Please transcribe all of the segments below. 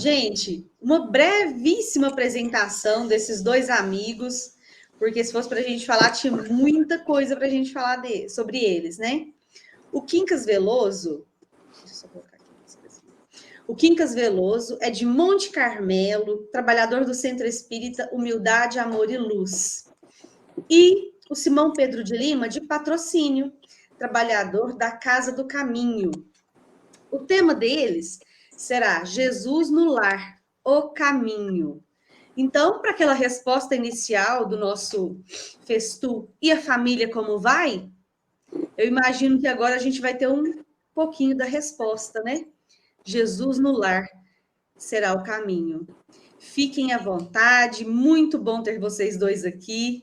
Gente, uma brevíssima apresentação desses dois amigos, porque se fosse para a gente falar, tinha muita coisa para a gente falar sobre eles, né? O Quincas Veloso, deixa eu só colocar aqui. O Quincas Veloso é de Monte Carmelo, trabalhador do Centro Espírita Humildade, Amor e Luz. E o Simão Pedro de Lima, de Patrocínio, trabalhador da Casa do Caminho. O tema deles será Jesus no Lar, o Caminho. Então, para aquela resposta inicial do nosso festu, e a família como vai? Eu imagino que agora a gente vai ter um pouquinho da resposta, né? Jesus no lar será o caminho. Fiquem à vontade, muito bom ter vocês dois aqui.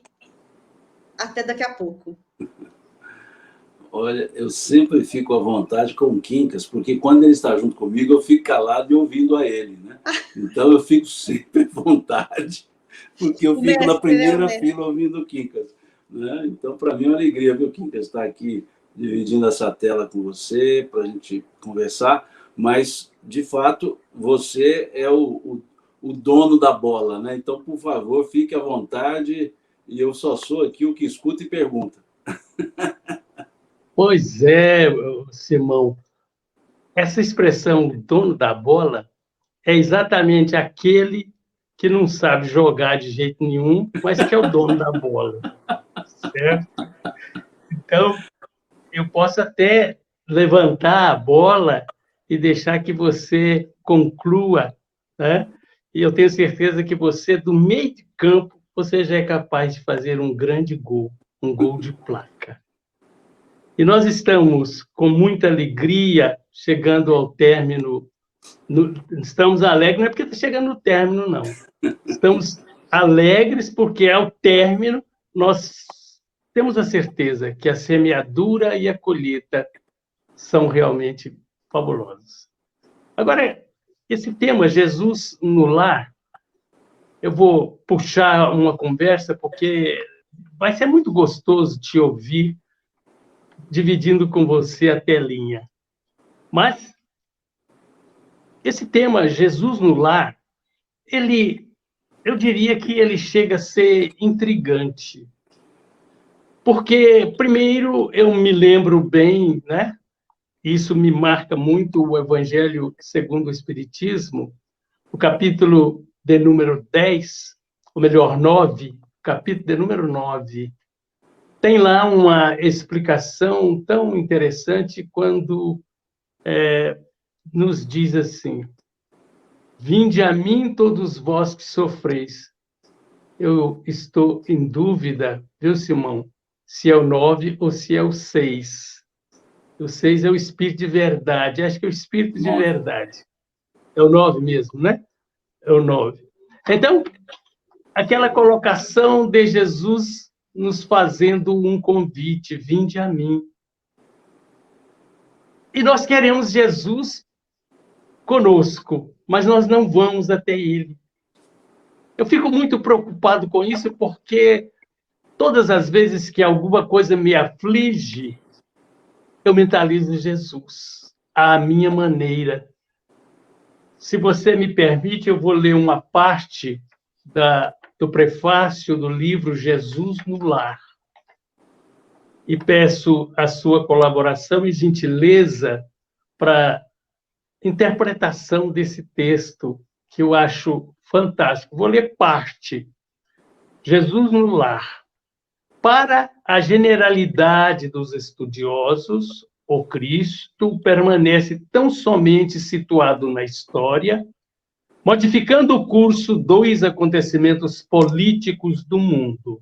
Até daqui a pouco. Olha, eu sempre fico à vontade com o Quincas, porque quando ele está junto comigo, eu fico calado e ouvindo a ele, né? Então eu fico sempre à vontade, porque eu fico na primeira fila ouvindo o Quincas, né? Então, para mim é uma alegria ver o Quincas estar aqui dividindo essa tela com você, para a gente conversar, mas, de fato, você é o dono da bola, né? Então, por favor, fique à vontade, e eu só sou aqui o que escuta e pergunta. Pois é, Simão. Essa expressão dono da bola é exatamente aquele que não sabe jogar de jeito nenhum, mas que é o dono da bola. Certo? Então, eu posso até levantar a bola e deixar que você conclua, né? E eu tenho certeza que você, do meio de campo, você já é capaz de fazer um grande gol, um gol de placa. E nós estamos com muita alegria chegando ao término. Estamos alegres, não é porque está chegando no término, não. Estamos alegres porque, ao término, nós temos a certeza que a semeadura e a colheita são realmente fabulosos. Agora, esse tema, Jesus no lar, eu vou puxar uma conversa, porque vai ser muito gostoso te ouvir, dividindo com você a telinha. Mas esse tema, Jesus no lar, eu diria que ele chega a ser intrigante. Porque, primeiro, eu me lembro bem, né? Isso me marca muito o Evangelho segundo o Espiritismo, o capítulo de número 10, ou melhor, 9, capítulo de número 9, tem lá uma explicação tão interessante quando nos diz assim: vinde a mim todos vós que sofreis. Eu estou em dúvida, viu, Simão, se é o 9 ou se é o 6. O 6 é o Espírito de verdade. Acho que é o Espírito de verdade. É o 9 mesmo, né? É o 9. Então, aquela colocação de Jesus nos fazendo um convite: vinde a mim. E nós queremos Jesus conosco, mas nós não vamos até ele. Eu fico muito preocupado com isso, porque todas as vezes que alguma coisa me aflige, eu mentalizo Jesus, à minha maneira. Se você me permite, eu vou ler uma parte do prefácio do livro Jesus no Lar. E peço a sua colaboração e gentileza para interpretação desse texto, que eu acho fantástico. Vou ler parte. Jesus no Lar. Para a generalidade dos estudiosos, o Cristo permanece tão somente situado na história, modificando o curso dos acontecimentos políticos do mundo.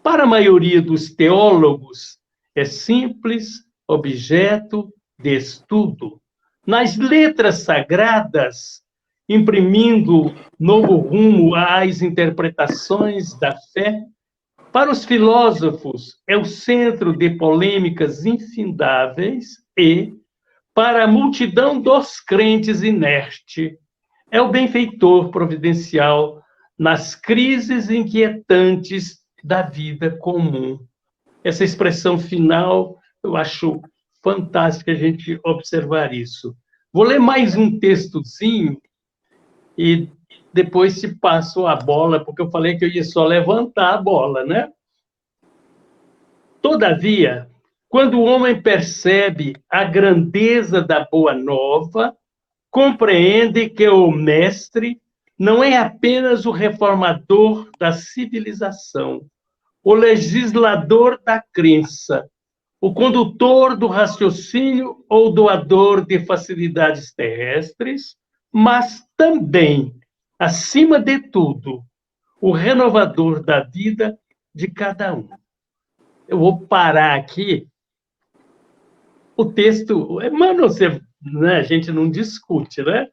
Para a maioria dos teólogos, é simples objeto de estudo. Nas letras sagradas, imprimindo novo rumo às interpretações da fé, para os filósofos, é o centro de polêmicas infindáveis e, para a multidão dos crentes inerte, é o benfeitor providencial nas crises inquietantes da vida comum. Essa expressão final, eu acho fantástico a gente observar isso. Vou ler mais um textozinho e depois te passo a bola, porque eu falei que eu ia só levantar a bola, né? Todavia, quando o homem percebe a grandeza da boa nova, compreende que o mestre não é apenas o reformador da civilização, o legislador da crença, o condutor do raciocínio ou doador de facilidades terrestres, mas também, acima de tudo, o renovador da vida de cada um. Eu vou parar aqui. O texto, mano, você, né, a gente não discute, né?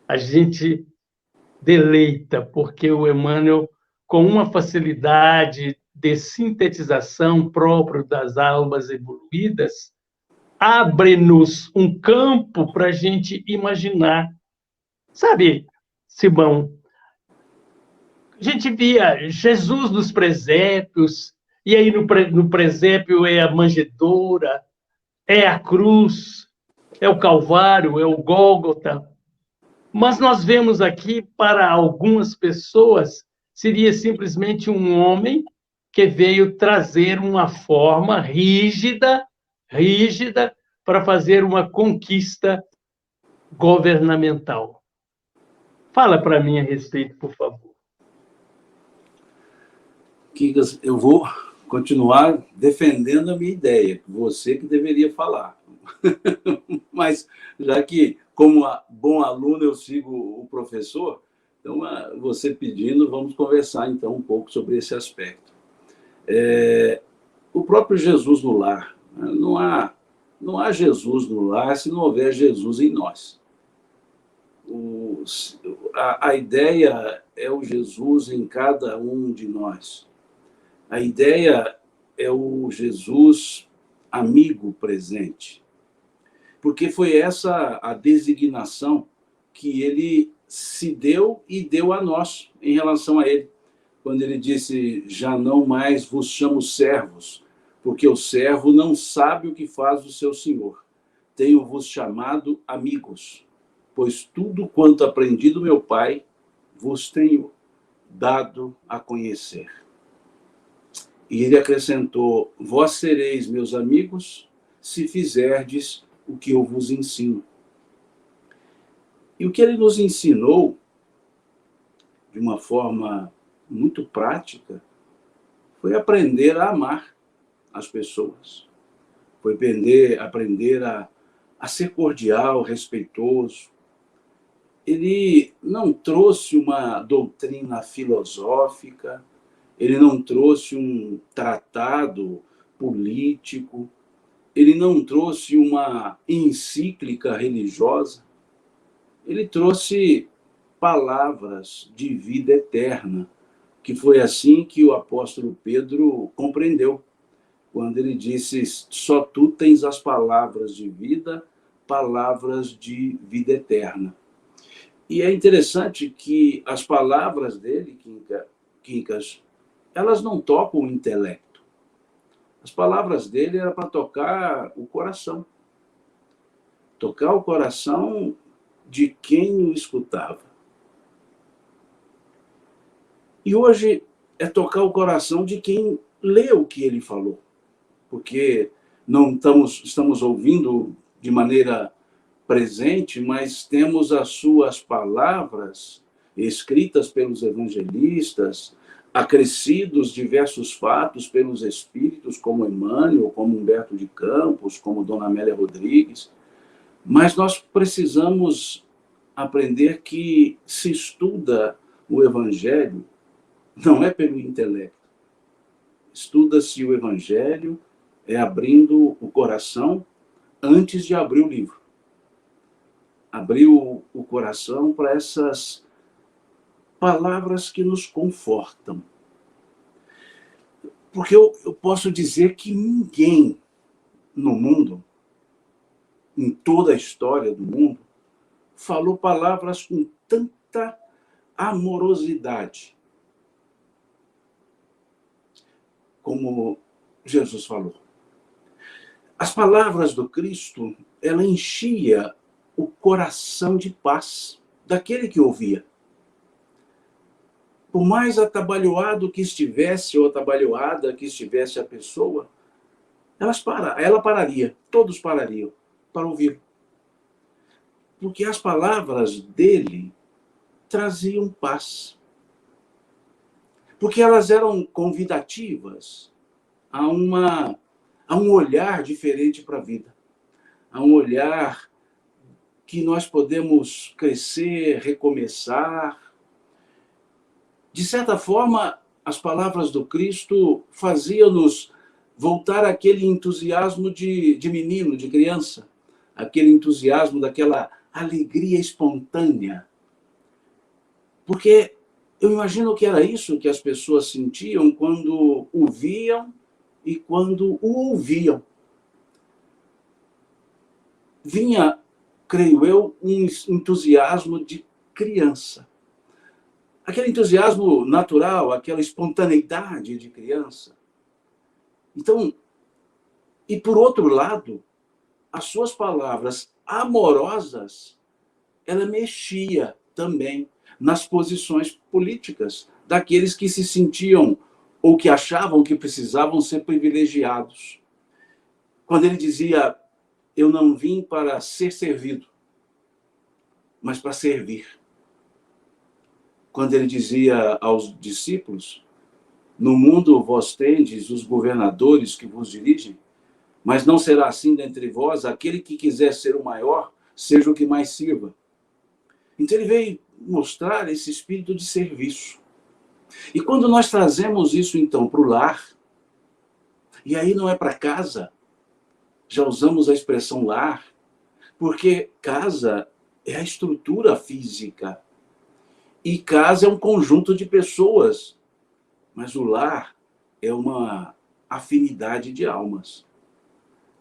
A gente deleita, porque o Emmanuel, com uma facilidade de sintetização próprio das almas evoluídas, abre-nos um campo para a gente imaginar. Sabe, Simão, a gente via Jesus nos presépios, e aí no presépio é a manjedoura, é a cruz, é o Calvário, é o Gólgota. Mas nós vemos aqui, para algumas pessoas, seria simplesmente um homem que veio trazer uma forma rígida, para fazer uma conquista governamental. Fala para mim a respeito, por favor. Quincas, eu vou continuar defendendo a minha ideia, você que deveria falar. Mas, já que, como bom aluno, eu sigo o professor, então, você pedindo, vamos conversar, então, um pouco sobre esse aspecto. O próprio Jesus no lar, né? Não há Jesus no lar se não houver Jesus em nós. A ideia é o Jesus em cada um de nós. A ideia é o Jesus amigo presente. Porque foi essa a designação que ele se deu e deu a nós em relação a ele. Quando ele disse, já não mais vos chamo servos, porque o servo não sabe o que faz o seu senhor. Tenho-vos chamado amigos, pois tudo quanto aprendi do meu Pai vos tenho dado a conhecer. E ele acrescentou, vós sereis meus amigos, se fizerdes o que eu vos ensino. E o que ele nos ensinou, de uma forma muito prática, foi aprender a amar as pessoas. Foi aprender a ser cordial, respeitoso. Ele não trouxe uma doutrina filosófica, ele não trouxe um tratado político, ele não trouxe uma encíclica religiosa, ele trouxe palavras de vida eterna, que foi assim que o apóstolo Pedro compreendeu, quando ele disse, só tu tens as palavras de vida eterna. E é interessante que as palavras dele, Quincas, elas não tocam o intelecto. As palavras dele eram para tocar o coração. Tocar o coração de quem o escutava. E hoje é tocar o coração de quem lê o que ele falou. Porque não estamos ouvindo de maneira presente, mas temos as suas palavras escritas pelos evangelistas, acrescidos diversos fatos pelos espíritos, como Emmanuel, como Humberto de Campos, como Dona Amélia Rodrigues. Mas nós precisamos aprender que se estuda o Evangelho não é pelo intelecto. Estuda-se o Evangelho abrindo o coração antes de abrir o livro. Abrir o coração para essas palavras que nos confortam. Porque eu posso dizer que ninguém no mundo, em toda a história do mundo, falou palavras com tanta amorosidade como Jesus falou. As palavras do Cristo, ela enchia o coração de paz. daquele que ouvia. Por mais atabalhoado que estivesse, ou atabalhoada que estivesse a pessoa, ela pararia, todos parariam para ouvir. Porque as palavras dele traziam paz. Porque elas eram convidativas a um olhar diferente para a vida. A um olhar que nós podemos crescer, recomeçar. De certa forma, as palavras do Cristo faziam-nos voltar àquele entusiasmo de menino, de criança, aquele entusiasmo daquela alegria espontânea. Porque eu imagino que era isso que as pessoas sentiam quando o viam e quando o ouviam. Vinha, creio eu, um entusiasmo de criança. Aquele entusiasmo natural, aquela espontaneidade de criança. Então, e por outro lado, as suas palavras amorosas, ela mexia também nas posições políticas daqueles que se sentiam ou que achavam que precisavam ser privilegiados. Quando ele dizia, eu não vim para ser servido, mas para servir. Quando ele dizia aos discípulos, no mundo vós tendes os governadores que vos dirigem, mas não será assim dentre vós, aquele que quiser ser o maior, seja o que mais sirva. Então ele veio mostrar esse espírito de serviço. E quando nós trazemos isso, então, para o lar, e aí não é para casa, já usamos a expressão lar, porque casa é a estrutura física. E casa é um conjunto de pessoas, mas o lar é uma afinidade de almas.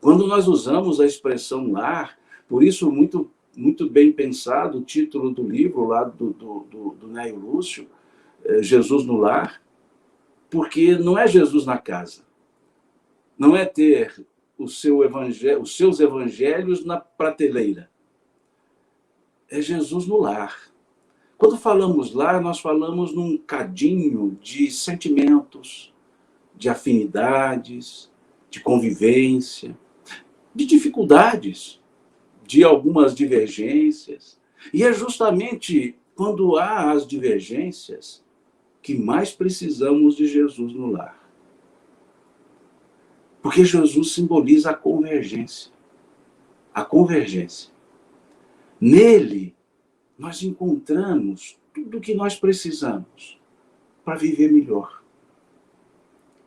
Quando nós usamos a expressão lar, por isso muito bem pensado o título do livro lá do Nélio Lúcio, Jesus no Lar, porque não é Jesus na casa, não é ter os seus evangelhos na prateleira, é Jesus no lar. Quando falamos lar, nós falamos num cadinho de sentimentos, de afinidades, de convivência, de dificuldades, de algumas divergências. E é justamente quando há as divergências que mais precisamos de Jesus no lar. Porque Jesus simboliza a convergência. A convergência. Nele, nós encontramos tudo o que nós precisamos para viver melhor.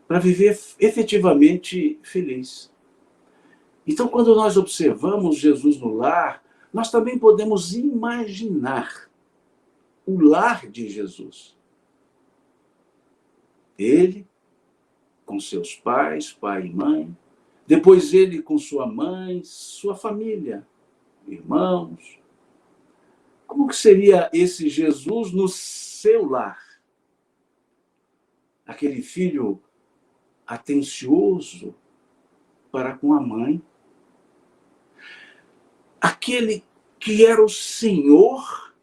Para viver efetivamente feliz. Então, quando nós observamos Jesus no lar, nós também podemos imaginar o lar de Jesus. Ele com seus pais, pai e mãe, depois ele com sua mãe, sua família, irmãos. Como que seria esse Jesus no seu lar? Aquele filho atencioso para com a mãe, aquele que era o Senhor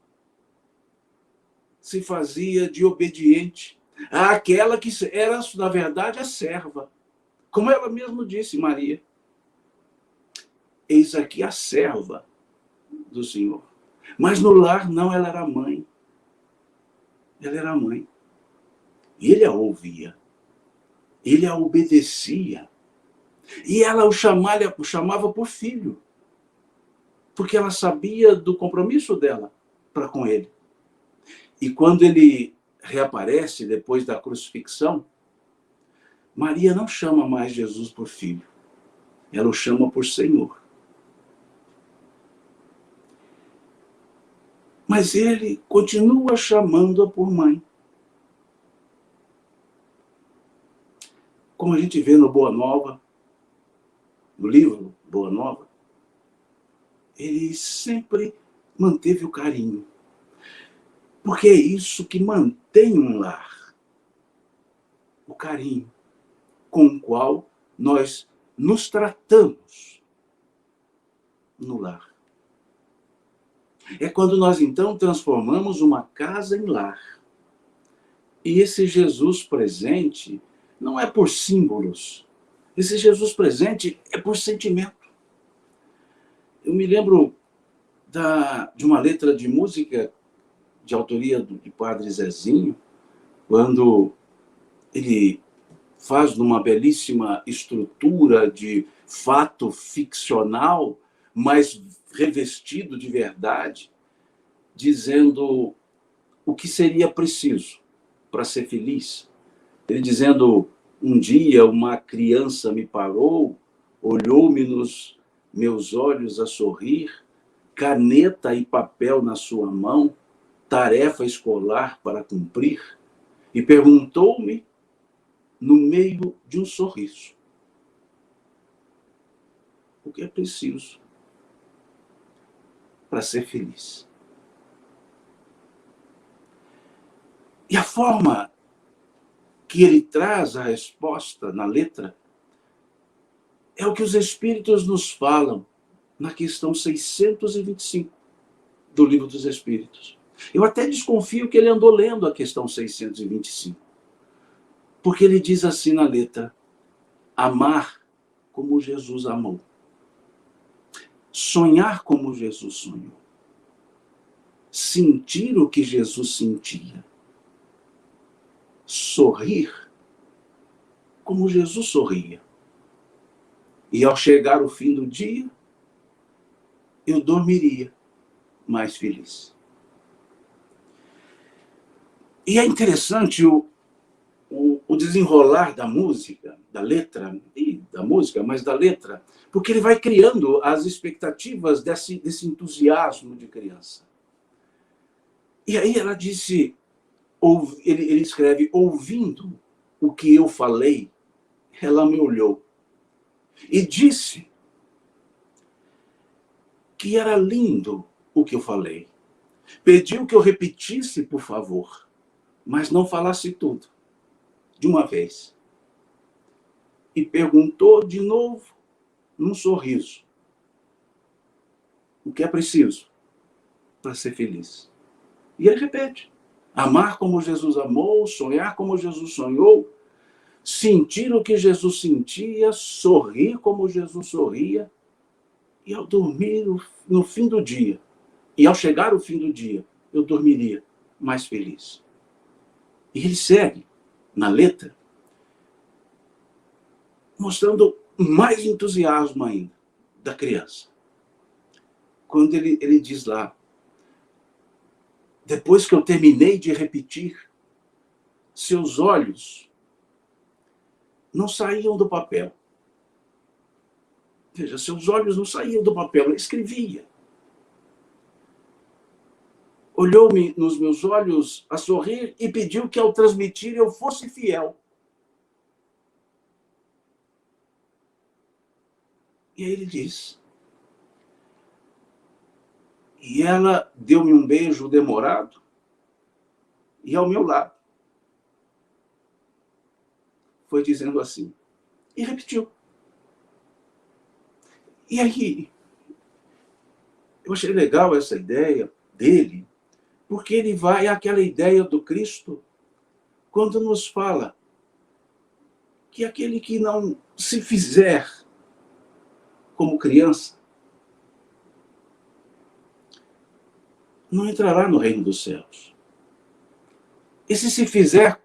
se fazia de obediente àquela que era, na verdade, a serva. Como ela mesma disse, Maria, eis aqui a serva do Senhor. Mas no lar, não, ela era mãe. Ela era mãe. E ele a ouvia. Ele a obedecia. E ela o chamava por filho. Porque ela sabia do compromisso dela para com ele. E quando ele reaparece depois da crucifixão, Maria não chama mais Jesus por filho. Ela o chama por Senhor. Mas ele continua chamando-a por mãe. Como a gente vê no Boa Nova, no livro Boa Nova, ele sempre manteve o carinho. Porque é isso que mantém um lar. O carinho com o qual nós nos tratamos no lar. É quando nós, então, transformamos uma casa em lar. E esse Jesus presente não é por símbolos. Esse Jesus presente é por sentimento. Eu me lembro de uma letra de música de autoria de Padre Zezinho, quando ele faz numa belíssima estrutura de fato ficcional, mas revestido de verdade, dizendo o que seria preciso para ser feliz. Ele dizendo: um dia uma criança me parou, olhou-me nos meus olhos a sorrir, caneta e papel na sua mão, tarefa escolar para cumprir, e perguntou-me, no meio de um sorriso, o que é preciso para ser feliz. E a forma que ele traz a resposta na letra é o que os Espíritos nos falam na questão 625 do Livro dos Espíritos. Eu até desconfio que ele andou lendo a questão 625, porque ele diz assim na letra: amar como Jesus amou, sonhar como Jesus sonhou, sentir o que Jesus sentia, sorrir como Jesus sorria. E ao chegar o fim do dia, eu dormiria mais feliz. E é interessante o desenrolar da música, da letra, mas da letra, porque ele vai criando as expectativas desse entusiasmo de criança. E aí ela disse, ele escreve: ouvindo o que eu falei, ela me olhou e disse que era lindo o que eu falei. Pediu que eu repetisse, por favor, mas não falasse tudo de uma vez. E perguntou de novo, num sorriso: o que é preciso para ser feliz? E ele repete: amar como Jesus amou, sonhar como Jesus sonhou, sentir o que Jesus sentia, sorrir como Jesus sorria, e ao dormir no fim do dia, e ao chegar o fim do dia, eu dormiria mais feliz. E ele segue na letra, mostrando mais entusiasmo ainda da criança. Quando ele diz lá: depois que eu terminei de repetir, seus olhos não saíam do papel. Veja, seus olhos não saíam do papel, ele escrevia. Olhou-me nos meus olhos a sorrir e pediu que ao transmitir eu fosse fiel. E aí ele diz: e ela deu-me um beijo demorado e ao meu lado foi dizendo assim, e repetiu. E aí, eu achei legal essa ideia dele, porque ele vai àquela ideia do Cristo, quando nos fala que aquele que não se fizer como criança, não entrará no reino dos céus. E se fizer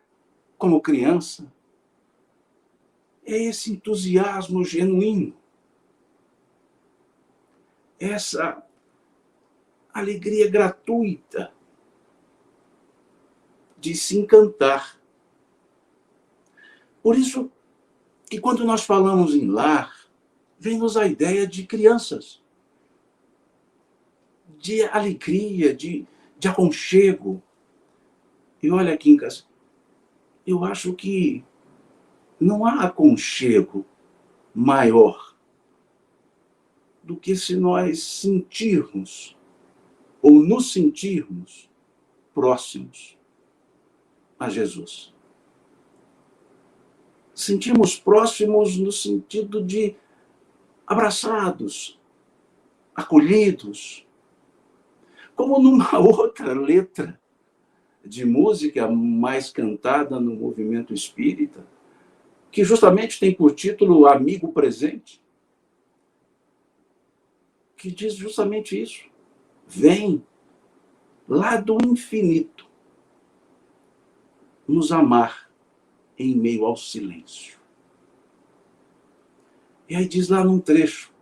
como criança, é esse entusiasmo genuíno, essa alegria gratuita de se encantar. Por isso que quando nós falamos em lar, vem-nos a ideia de crianças, de alegria, de aconchego. E olha, Quincas, eu acho que não há aconchego maior do que se nós sentirmos ou nos sentirmos próximos a Jesus. Sentirmos próximos no sentido de abraçados, acolhidos. como numa outra letra de música mais cantada no movimento espírita, que justamente tem por título Amigo Presente, que diz justamente isso. Vem lá do infinito nos amar em meio ao silêncio. E aí diz lá num trecho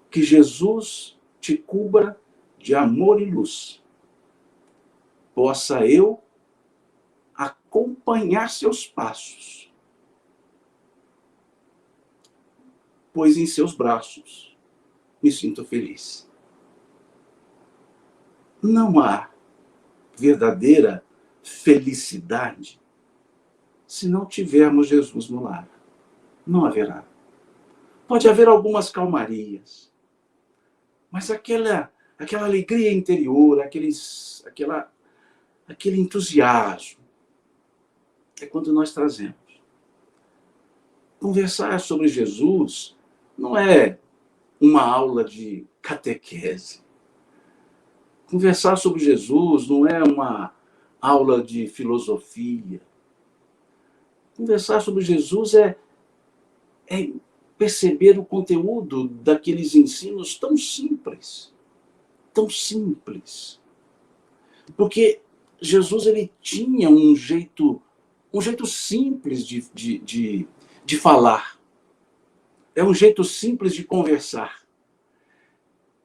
que Jesus te cubra de amor e luz, possa eu acompanhar seus passos, pois em seus braços me sinto feliz. Não há verdadeira felicidade se não tivermos Jesus no lar. Não haverá. Pode haver algumas calmarias, mas aquela alegria interior, aquele entusiasmo, é quando nós trazemos. Conversar sobre Jesus não é uma aula de catequese. Conversar sobre Jesus não é uma aula de filosofia. Conversar sobre Jesus é perceber o conteúdo daqueles ensinos tão simples. Tão simples. Porque Jesus ele tinha um jeito simples de falar. É um jeito simples de conversar.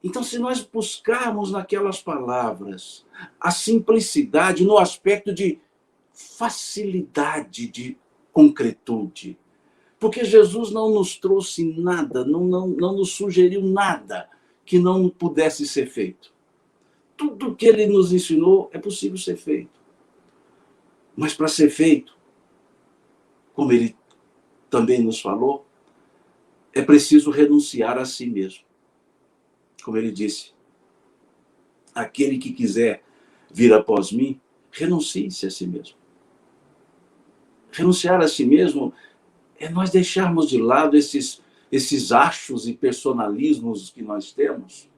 Então, se nós buscarmos naquelas palavras a simplicidade no aspecto de facilidade, de concretude, porque Jesus não nos trouxe nada, não nos sugeriu nada que não pudesse ser feito. Tudo que ele nos ensinou é possível ser feito. Mas para ser feito, como ele também nos falou, é preciso renunciar a si mesmo. Como ele disse, aquele que quiser vir após mim, renuncie-se a si mesmo. Renunciar a si mesmo é nós deixarmos de lado esses achos e personalismos que nós temos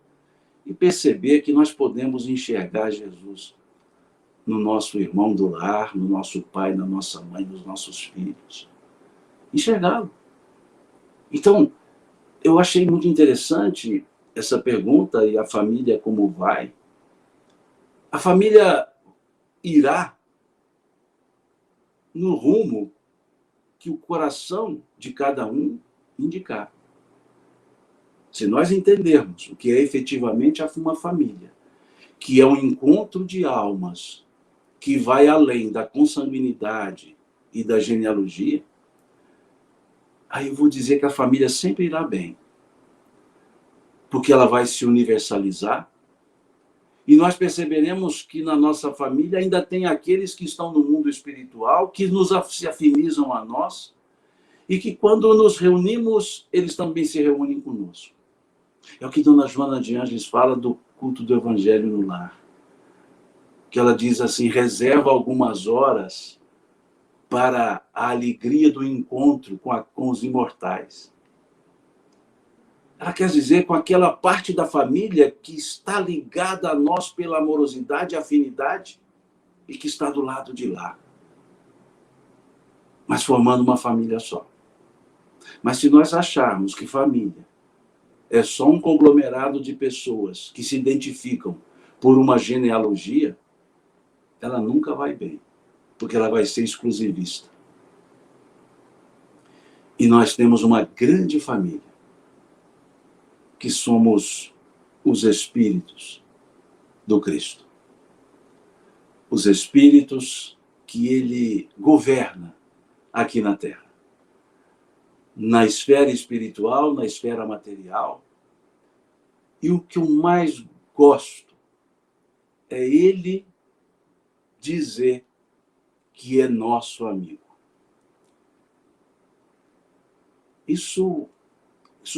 e perceber que nós podemos enxergar Jesus no nosso irmão do lar, no nosso pai, na nossa mãe, nos nossos filhos. Enxergá-lo. Então, eu achei muito interessante essa pergunta, e a família como vai? A família irá no rumo que o coração de cada um indicar. Se nós entendermos o que é efetivamente uma família, que é um encontro de almas, que vai além da consanguinidade e da genealogia, aí eu vou dizer que a família sempre irá bem. Porque ela vai se universalizar, e nós perceberemos que na nossa família ainda tem aqueles que estão no mundo espiritual, que se afinizam a nós, e que quando nos reunimos, eles também se reúnem conosco. É o que Dona Joana de Ângeles fala do culto do Evangelho no lar. Que ela diz assim, reserva algumas horas para a alegria do encontro com os imortais. Ela quer dizer com aquela parte da família que está ligada a nós pela amorosidade e afinidade e que está do lado de lá. Mas formando uma família só. Mas se nós acharmos que família é só um conglomerado de pessoas que se identificam por uma genealogia, ela nunca vai bem, porque ela vai ser exclusivista. E nós temos uma grande família, que somos os espíritos do Cristo. Os espíritos que ele governa aqui na Terra. Na esfera espiritual, na esfera material. E o que eu mais gosto é ele dizer que é nosso amigo. Isso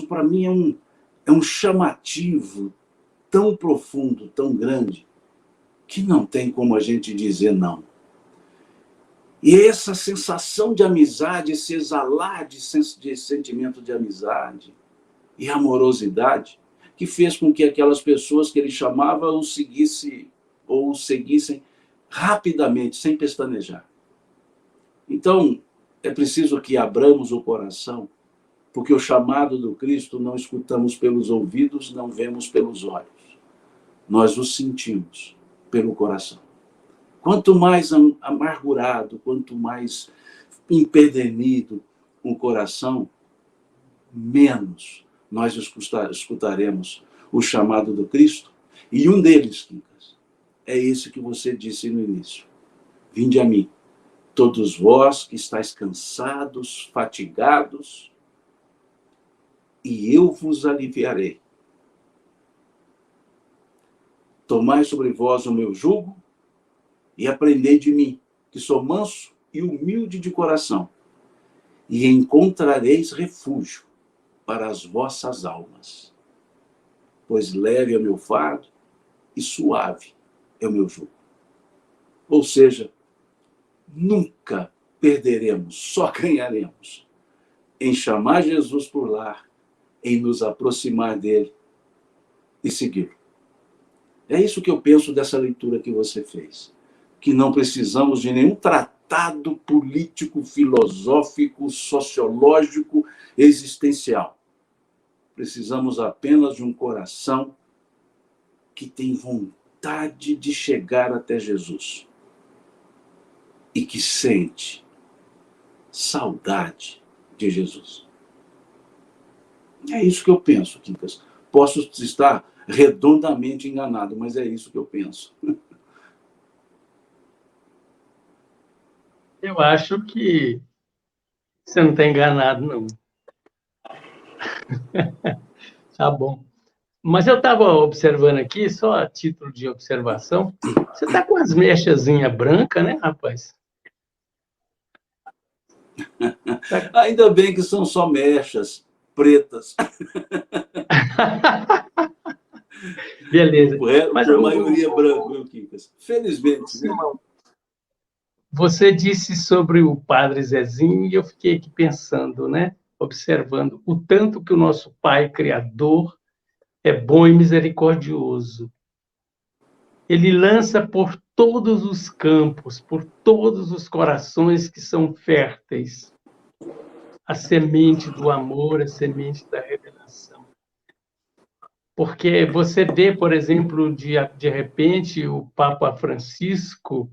para mim é um chamativo tão profundo, tão grande, que não tem como a gente dizer não. E essa sensação de amizade, esse exalar de sentimento de amizade e amorosidade, que fez com que aquelas pessoas que ele chamava o seguissem rapidamente, sem pestanejar. Então, é preciso que abramos o coração, porque o chamado do Cristo não escutamos pelos ouvidos, não vemos pelos olhos. Nós o sentimos pelo coração. Quanto mais amargurado, quanto mais empedernido um coração, menos nós escutaremos o chamado do Cristo. E um deles, Quincas, é esse que você disse no início. Vinde a mim, todos vós que estáis cansados, fatigados, e eu vos aliviarei. Tomai sobre vós o meu jugo e aprendei de mim, que sou manso e humilde de coração, e encontrareis refúgio para as vossas almas. Pois leve é o meu fardo e suave é o meu jugo. Ou seja, nunca perderemos, só ganharemos em chamar Jesus por lá, em nos aproximar dele e segui-lo. É isso que eu penso dessa leitura que você fez. Que não precisamos de nenhum tratado político, filosófico, sociológico, existencial. Precisamos apenas de um coração que tem vontade de chegar até Jesus e que sente saudade de Jesus. É isso que eu penso, Quincas. Posso estar redondamente enganado, mas é isso que eu penso. Eu acho que você não está enganado, não. Tá bom. Mas eu estava observando aqui, só a título de observação, você está com as mechazinhas brancas, né, rapaz? Ainda bem que são só mechas pretas. Beleza. Mas a maioria é branco, meu Quincas. Felizmente. Né? Você disse sobre o Padre Zezinho e eu fiquei aqui pensando, né? Observando o tanto que o nosso Pai Criador é bom e misericordioso. Ele lança por todos os campos, por todos os corações que são férteis, a semente do amor, a semente da revelação. Porque você vê, por exemplo, de repente, o Papa Francisco,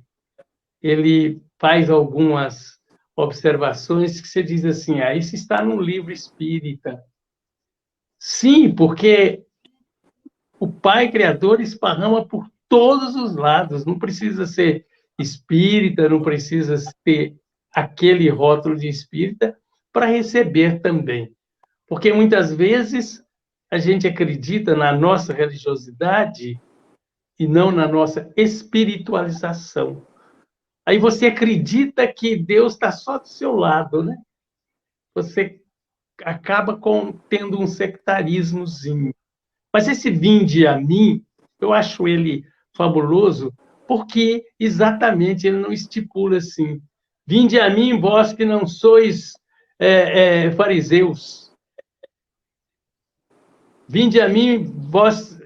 ele faz algumas observações que você diz assim, isso está no livro espírita. Sim, porque o Pai Criador esparrama por todos os lados, não precisa ser espírita, não precisa ter aquele rótulo de espírita para receber também. Porque muitas vezes a gente acredita na nossa religiosidade e não na nossa espiritualização. Aí você acredita que Deus está só do seu lado, né? Você acaba tendo um sectarismozinho. Mas esse vinde a mim, eu acho ele fabuloso, porque exatamente ele não estipula assim, vinde a mim, vós que não sois fariseus. Vinde a mim, vós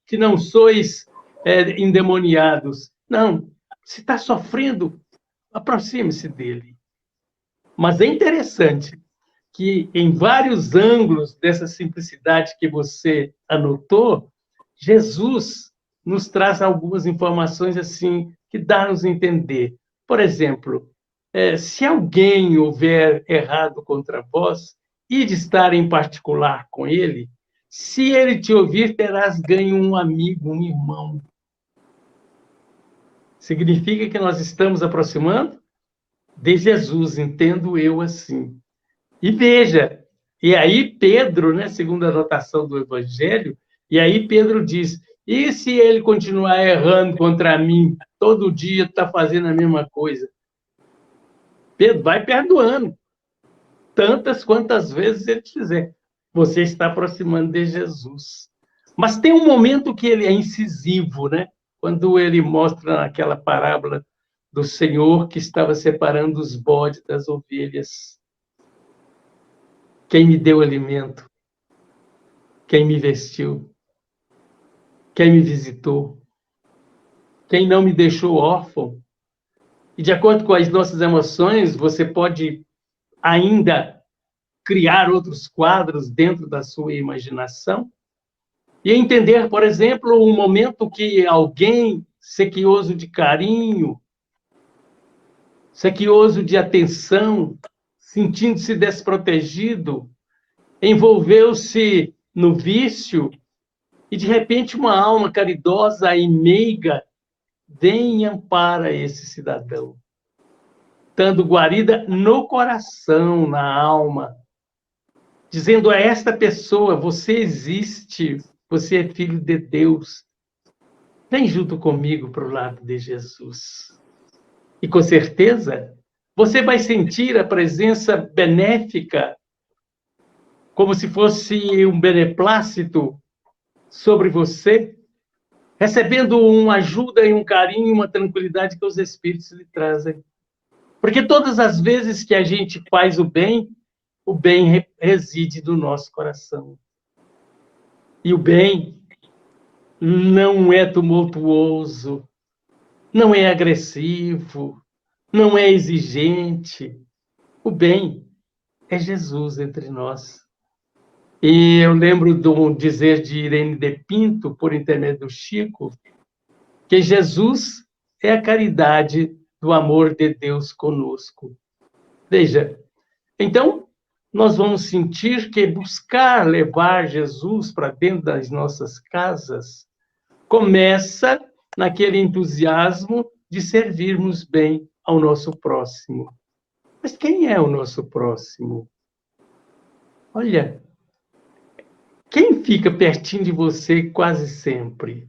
que não sois endemoniados. Não, se está sofrendo, aproxime-se dele. Mas é interessante que, em vários ângulos dessa simplicidade que você anotou, Jesus nos traz algumas informações assim que dá-nos a entender. Por exemplo, se alguém houver errado contra vós, ide estar em particular com ele, se ele te ouvir, terás ganho um amigo, um irmão. Significa que nós estamos aproximando de Jesus, entendo eu assim. E veja, e aí Pedro, né, segundo a anotação do Evangelho, e aí Pedro diz, e se ele continuar errando contra mim, todo dia está fazendo a mesma coisa? Pedro, vai perdoando, tantas quantas vezes ele fizer. Você está aproximando de Jesus. Mas tem um momento que ele é incisivo, né? Quando ele mostra naquela parábola do Senhor que estava separando os bodes das ovelhas. Quem me deu alimento? Quem me vestiu? quem me visitou, quem não me deixou órfão. E de acordo com as nossas emoções, você pode ainda criar outros quadros dentro da sua imaginação e entender, por exemplo, um momento que alguém sequioso de carinho, sequioso de atenção, sentindo-se desprotegido, envolveu-se no vício e, de repente, uma alma caridosa e meiga vem e ampara esse cidadão, dando guarida no coração, na alma, dizendo a esta pessoa: você existe, você é filho de Deus, vem junto comigo para o lado de Jesus. E com certeza você vai sentir a presença benéfica, como se fosse um beneplácito sobre você, recebendo uma ajuda e um carinho, uma tranquilidade que os Espíritos lhe trazem. Porque todas as vezes que a gente faz o bem reside no nosso coração. E o bem não é tumultuoso, não é agressivo, não é exigente. O bem é Jesus entre nós. E eu lembro do dizer de Irene de Pinto, por intermédio do Chico, que Jesus é a caridade do amor de Deus conosco. Veja, então, nós vamos sentir que buscar levar Jesus para dentro das nossas casas começa naquele entusiasmo de servirmos bem ao nosso próximo. Mas quem é o nosso próximo? Olha, quem fica pertinho de você quase sempre?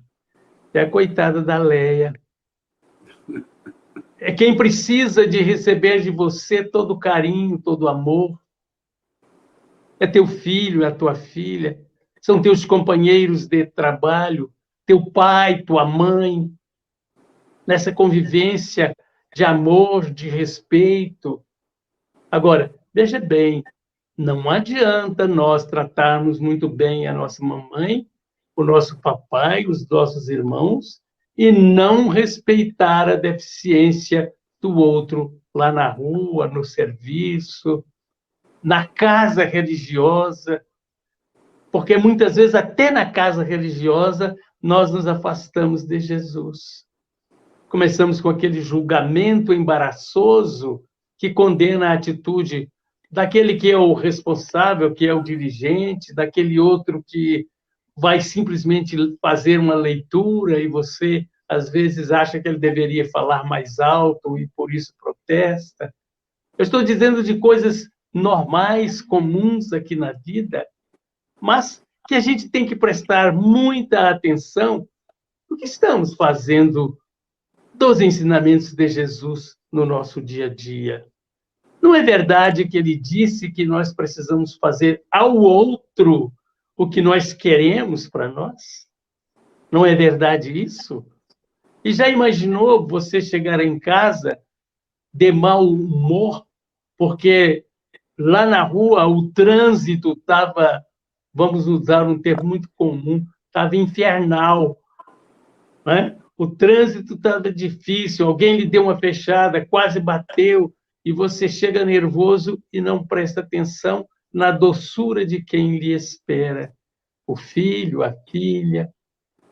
É a coitada da Leia. É quem precisa de receber de você todo o carinho, todo o amor. É teu filho, é a tua filha. São teus companheiros de trabalho, teu pai, tua mãe. Nessa convivência de amor, de respeito. Agora, veja bem, não adianta nós tratarmos muito bem a nossa mamãe, o nosso papai, os nossos irmãos, e não respeitar a deficiência do outro lá na rua, no serviço, na casa religiosa, porque muitas vezes até na casa religiosa nós nos afastamos de Jesus. Começamos com aquele julgamento embaraçoso que condena a atitude daquele que é o responsável, que é o dirigente, daquele outro que vai simplesmente fazer uma leitura e você, às vezes, acha que ele deveria falar mais alto e, por isso, protesta. Eu estou dizendo de coisas normais, comuns aqui na vida, mas que a gente tem que prestar muita atenção no que estamos fazendo dos ensinamentos de Jesus no nosso dia a dia. Não é verdade que ele disse que nós precisamos fazer ao outro o que nós queremos para nós? Não é verdade isso? E já imaginou você chegar em casa de mau humor, porque lá na rua o trânsito estava, vamos usar um termo muito comum, estava infernal, né? O trânsito estava difícil, alguém lhe deu uma fechada, quase bateu, e você chega nervoso e não presta atenção na doçura de quem lhe espera. O filho, a filha,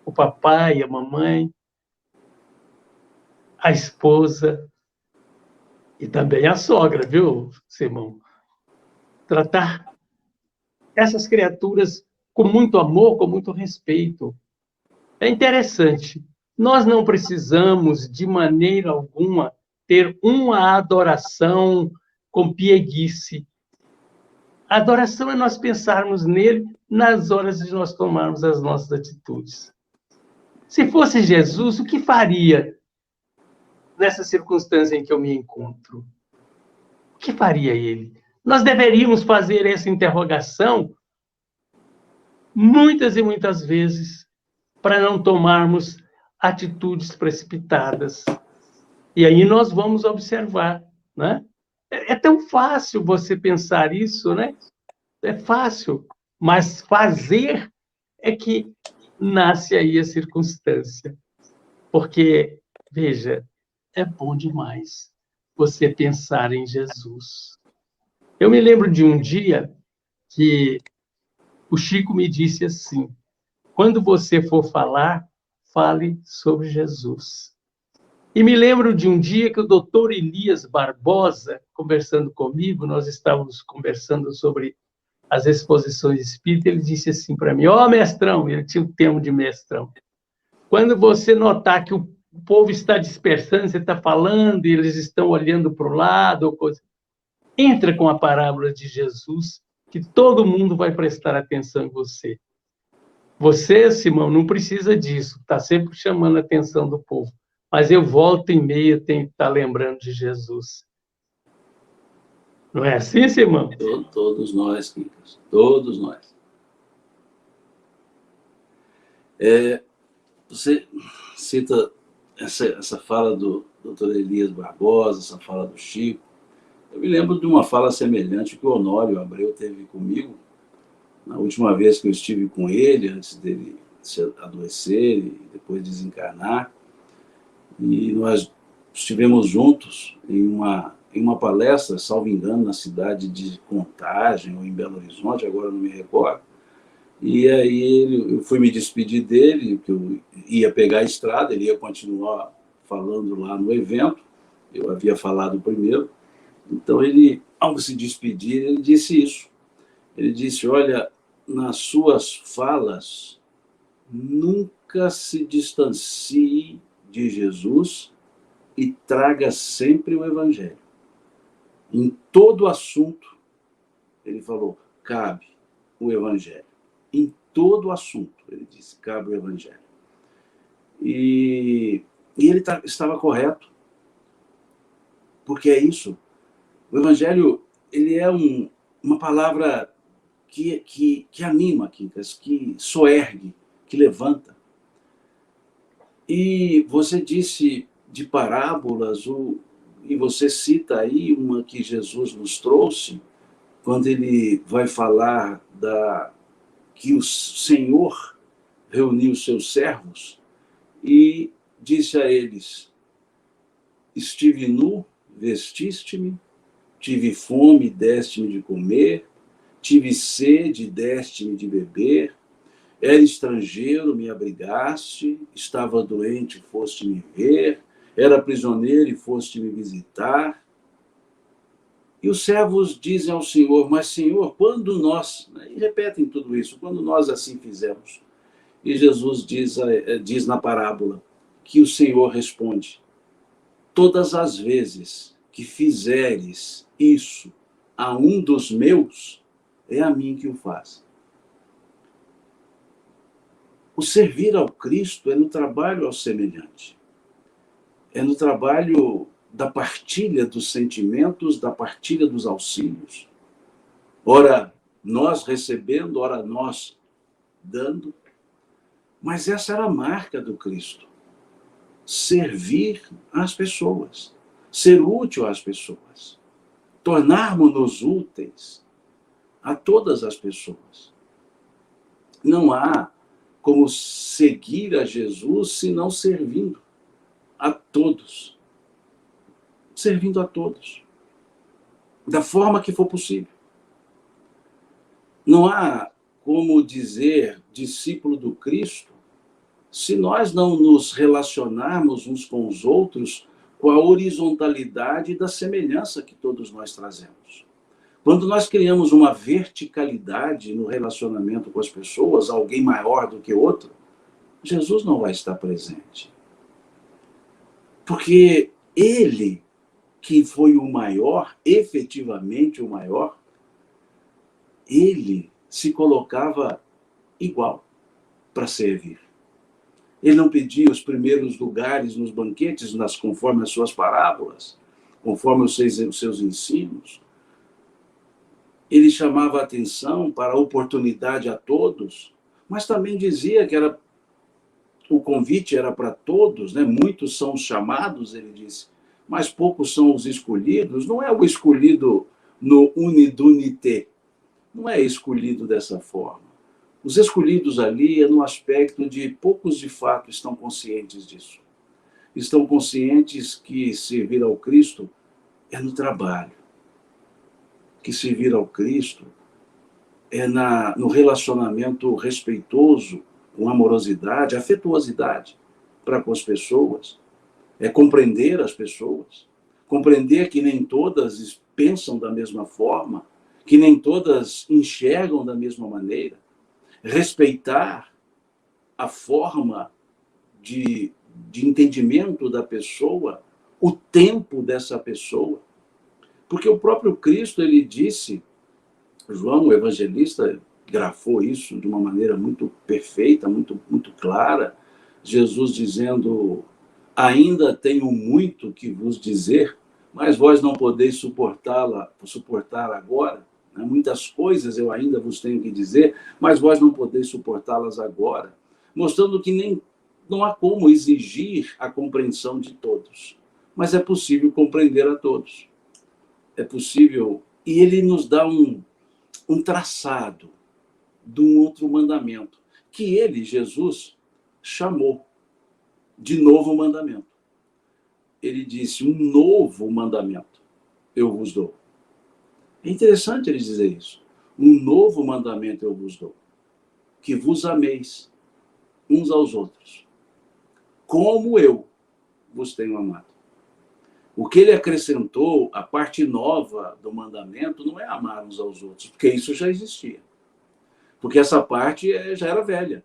o papai, a mamãe, a esposa e também a sogra, viu, Simão? Tratar essas criaturas com muito amor, com muito respeito. É interessante. Nós não precisamos, de maneira alguma, ter uma adoração com pieguice. A adoração é nós pensarmos nele nas horas de nós tomarmos as nossas atitudes. Se fosse Jesus, o que faria nessa circunstância em que eu me encontro? O que faria ele? Nós deveríamos fazer essa interrogação muitas e muitas vezes para não tomarmos atitudes precipitadas. E aí nós vamos observar, né? É tão fácil você pensar isso, né? É fácil, mas fazer é que nasce aí a circunstância. Porque, veja, é bom demais você pensar em Jesus. Eu me lembro de um dia que o Chico me disse assim: quando você for falar, fale sobre Jesus. E me lembro de um dia que o doutor Elias Barbosa, conversando comigo, nós estávamos conversando sobre as exposições espíritas, ele disse assim para mim: ó, mestrão, ele tinha o termo de mestrão, quando você notar que o povo está dispersando, você está falando e eles estão olhando para o lado, ou coisa, entra com a parábola de Jesus, que todo mundo vai prestar atenção em você. Você, Simão, não precisa disso, está sempre chamando a atenção do povo. Mas eu volta e meia tenho que estar lembrando de Jesus. Não é assim, Simão? Todos nós, Quincas, todos nós. Você cita essa fala do Dr. Elias Barbosa, essa fala do Chico. Eu me lembro de uma fala semelhante que o Honório Abreu teve comigo na última vez que eu estive com ele, antes dele se adoecer e depois desencarnar. E nós estivemos juntos em uma palestra, salvo engano, na cidade de Contagem ou em Belo Horizonte, agora não me recordo. E aí eu fui me despedir dele, que eu ia pegar a estrada, ele ia continuar falando lá no evento, eu havia falado primeiro. Então ele, ao se despedir, ele disse isso. Ele disse: olha, nas suas falas, nunca se distancie de Jesus e traga sempre o Evangelho. Em todo assunto, ele falou, cabe o Evangelho. Em todo assunto, ele disse, cabe o Evangelho. E ele estava correto, porque é isso. O Evangelho, ele é uma palavra que anima, que soergue, que levanta. E você disse de parábolas, e você cita aí uma que Jesus nos trouxe, quando ele vai falar que o Senhor reuniu os seus servos e disse a eles: estive nu, vestiste-me, tive fome, deste-me de comer, tive sede, deste-me de beber, era estrangeiro, me abrigaste, estava doente, foste me ver, era prisioneiro e foste me visitar. E os servos dizem ao Senhor: mas Senhor, quando nós... E repetem tudo isso, quando nós assim fizemos. E Jesus diz na parábola que o Senhor responde: todas as vezes que fizeres isso a um dos meus, é a mim que o faz. O servir ao Cristo é no trabalho ao semelhante. É no trabalho da partilha dos sentimentos, da partilha dos auxílios. Ora, nós recebendo, ora, nós dando. Mas essa era a marca do Cristo. Servir às pessoas. Ser útil às pessoas. Tornarmos-nos úteis a todas as pessoas. Não há como seguir a Jesus se não servindo a todos. Servindo a todos. Da forma que for possível. Não há como dizer discípulo do Cristo se nós não nos relacionarmos uns com os outros com a horizontalidade da semelhança que todos nós trazemos. Quando nós criamos uma verticalidade no relacionamento com as pessoas, alguém maior do que outro, Jesus não vai estar presente. Porque ele, que foi o maior, efetivamente o maior, ele se colocava igual para servir. Ele não pedia os primeiros lugares nos banquetes, conforme as suas parábolas, conforme os seus ensinos. Ele chamava a atenção para a oportunidade a todos, mas também dizia que o convite era para todos, né? Muitos são os chamados, ele disse, mas poucos são os escolhidos. Não é o escolhido no unidunité, não é escolhido dessa forma. Os escolhidos ali é no aspecto de poucos de fato estão conscientes disso. Estão conscientes que servir ao Cristo é no trabalho, que servir ao Cristo é no relacionamento respeitoso, com amorosidade, afetuosidade para com as pessoas, é compreender as pessoas, compreender que nem todas pensam da mesma forma, que nem todas enxergam da mesma maneira, respeitar a forma de entendimento da pessoa, o tempo dessa pessoa. Porque o próprio Cristo, ele disse, João, o evangelista, grafou isso de uma maneira muito perfeita, muito clara, Jesus dizendo, ainda tenho muito que vos dizer, mas vós não podeis suportar agora. Muitas coisas eu ainda vos tenho que dizer, mas vós não podeis suportá-las agora. Mostrando que não há como exigir a compreensão de todos, mas é possível compreender a todos. É possível, e ele nos dá um traçado de um outro mandamento, que ele, Jesus, chamou de novo mandamento. Ele disse, um novo mandamento eu vos dou. É interessante ele dizer isso. Um novo mandamento eu vos dou, que vos ameis uns aos outros, como eu vos tenho amado. O que ele acrescentou, a parte nova do mandamento, não é amar uns aos outros, porque isso já existia. Porque essa parte já era velha.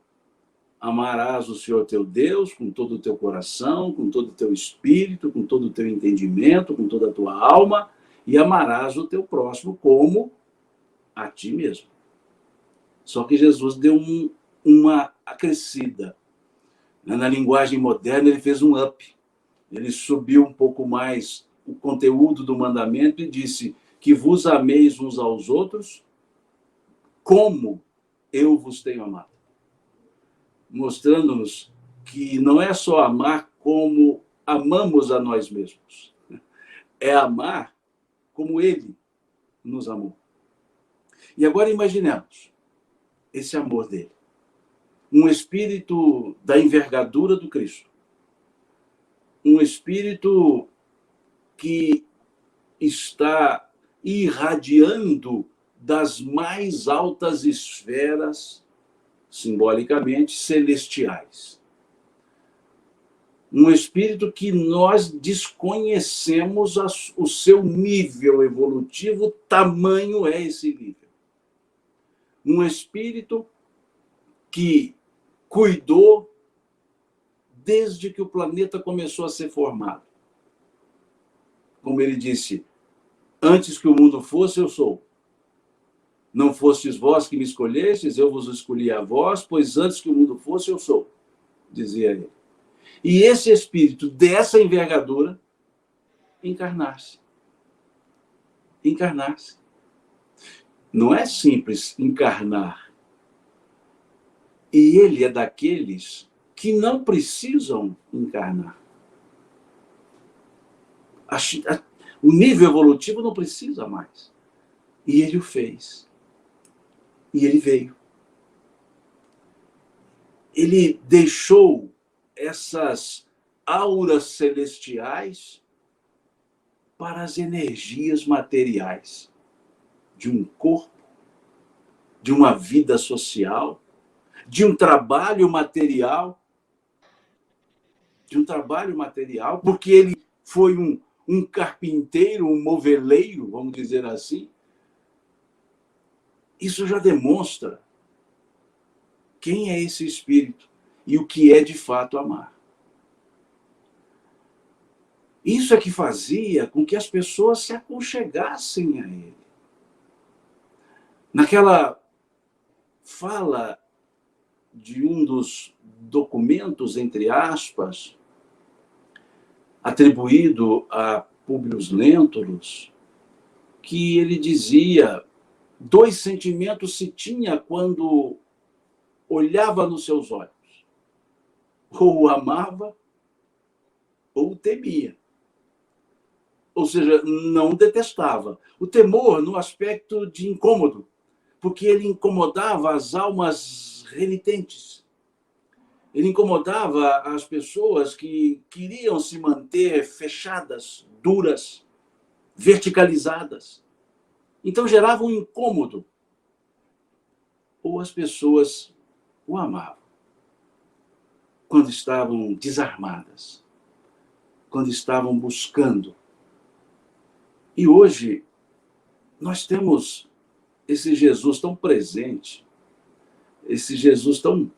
Amarás o Senhor teu Deus com todo o teu coração, com todo o teu espírito, com todo o teu entendimento, com toda a tua alma, e amarás o teu próximo como a ti mesmo. Só que Jesus deu uma acrescida. Na linguagem moderna, ele fez um up. Ele subiu um pouco mais o conteúdo do mandamento e disse que vos ameis uns aos outros como eu vos tenho amado. Mostrando-nos que não é só amar como amamos a nós mesmos. É amar como ele nos amou. E agora imaginemos esse amor dele. Um espírito da envergadura do Cristo. Um espírito que está irradiando das mais altas esferas, simbolicamente, celestiais. Um espírito que nós desconhecemos o seu nível evolutivo, tamanho é esse nível. Um espírito que cuidou desde que o planeta começou a ser formado. Como ele disse, antes que o mundo fosse, eu sou. Não fostes vós que me escolhestes, eu vos escolhi a vós, pois antes que o mundo fosse, eu sou, dizia ele. E esse espírito dessa envergadura, encarnar-se. Encarnar-se. Não é simples encarnar. E ele é daqueles que não precisam encarnar. O nível evolutivo não precisa mais. E ele o fez. E ele veio. Ele deixou essas auras celestiais para as energias materiais de um corpo, de uma vida social, de um trabalho material, porque ele foi um carpinteiro, um moveleiro, vamos dizer assim. Isso já demonstra quem é esse espírito e o que é de fato amar. Isso é que fazia com que as pessoas se aconchegassem a ele. Naquela fala de um dos documentos, entre aspas, atribuído a Públio Lentulus, que ele dizia, 2 sentimentos se tinha quando olhava nos seus olhos. Ou o amava, ou o temia. Ou seja, não detestava. O temor no aspecto de incômodo, porque ele incomodava as almas renitentes. Ele incomodava as pessoas que queriam se manter fechadas, duras, verticalizadas. Então gerava um incômodo. Ou as pessoas o amavam quando estavam desarmadas, quando estavam buscando. E hoje nós temos esse Jesus tão presente, esse Jesus tão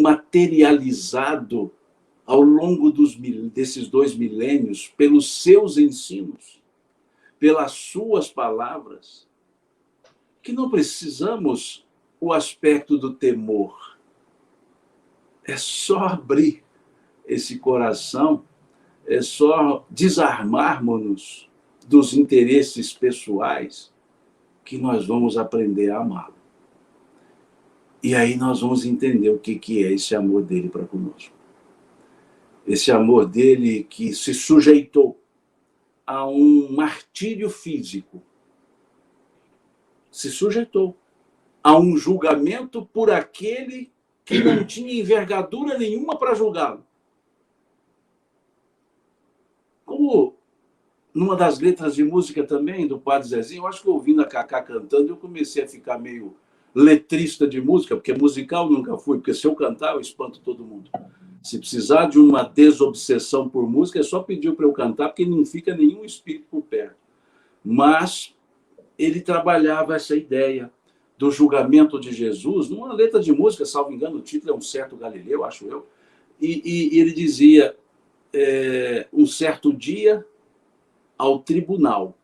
materializado ao longo desses 2 milênios, pelos seus ensinos, pelas suas palavras, que não precisamos o aspecto do temor. É só abrir esse coração, é só desarmarmos-nos dos interesses pessoais, que nós vamos aprender a amá-lo. E aí nós vamos entender o que é esse amor dele para conosco. Esse amor dele que se sujeitou a um martírio físico, se sujeitou a um julgamento por aquele que não tinha envergadura nenhuma para julgá-lo. Como numa das letras de música também, do Padre Zezinho, eu acho que ouvindo a Cacá cantando, eu comecei a ficar meio letrista de música, porque musical nunca fui, porque se eu cantar, eu espanto todo mundo. Se precisar de uma desobsessão por música, é só pedir para eu cantar, porque não fica nenhum espírito por perto. Mas ele trabalhava essa ideia do julgamento de Jesus, numa letra de música, salvo engano, o título é Um Certo Galileu, acho eu, e ele dizia, um certo dia, ao tribunal,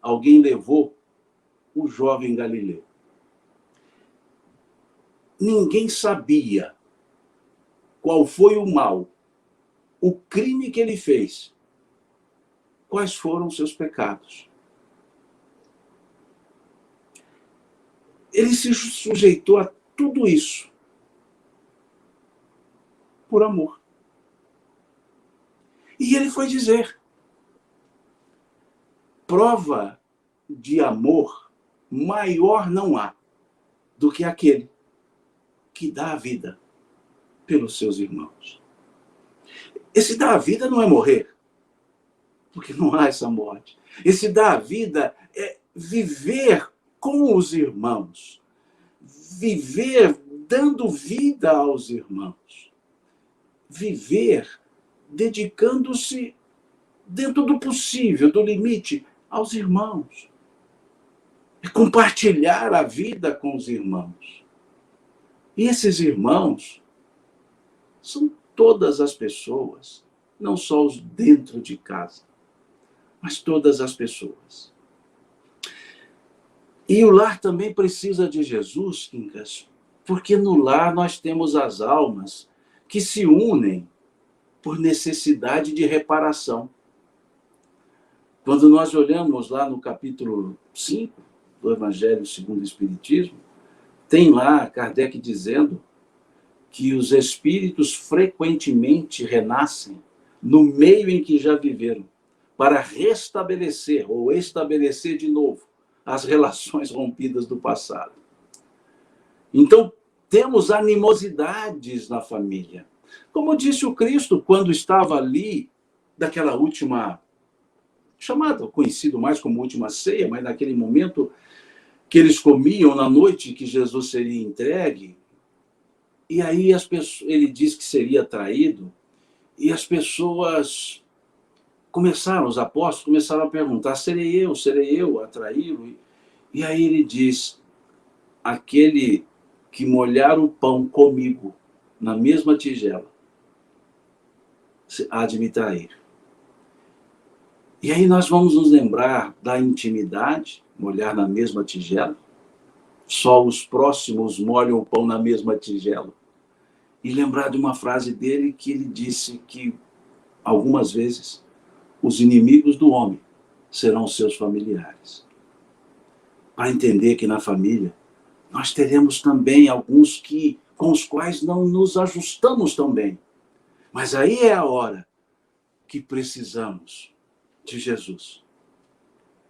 alguém levou o jovem Galileu. Ninguém sabia qual foi o mal, o crime que ele fez, quais foram os seus pecados. Ele se sujeitou a tudo isso por amor. E ele foi dizer: prova de amor maior não há do que aquele que dá a vida pelos seus irmãos. Esse dar a vida não é morrer, porque não há essa morte. Esse dar a vida é viver com os irmãos, viver dando vida aos irmãos, viver dedicando-se dentro do possível, do limite, aos irmãos. É compartilhar a vida com os irmãos. E esses irmãos são todas as pessoas, não só os dentro de casa, mas todas as pessoas. E o lar também precisa de Jesus, Quincas, porque no lar nós temos as almas que se unem por necessidade de reparação. Quando nós olhamos lá no capítulo 5 do Evangelho segundo o Espiritismo, tem lá Kardec dizendo que os espíritos frequentemente renascem no meio em que já viveram, para restabelecer ou estabelecer de novo as relações rompidas do passado. Então, temos animosidades na família. Como disse o Cristo quando estava ali, daquela última, chamada, conhecido mais como última ceia, mas naquele momento que eles comiam na noite que Jesus seria entregue, e aí ele disse que seria traído, e as pessoas os apóstolos começaram a perguntar: serei eu a traí-lo? E aí ele diz: aquele que molhar o pão comigo na mesma tigela há de me trair. E aí nós vamos nos lembrar da intimidade, molhar na mesma tigela. Só os próximos molham o pão na mesma tigela. E lembrar de uma frase dele que ele disse que, algumas vezes, os inimigos do homem serão seus familiares. Para entender que na família nós teremos também alguns com os quais não nos ajustamos tão bem. Mas aí é a hora que precisamos de Jesus.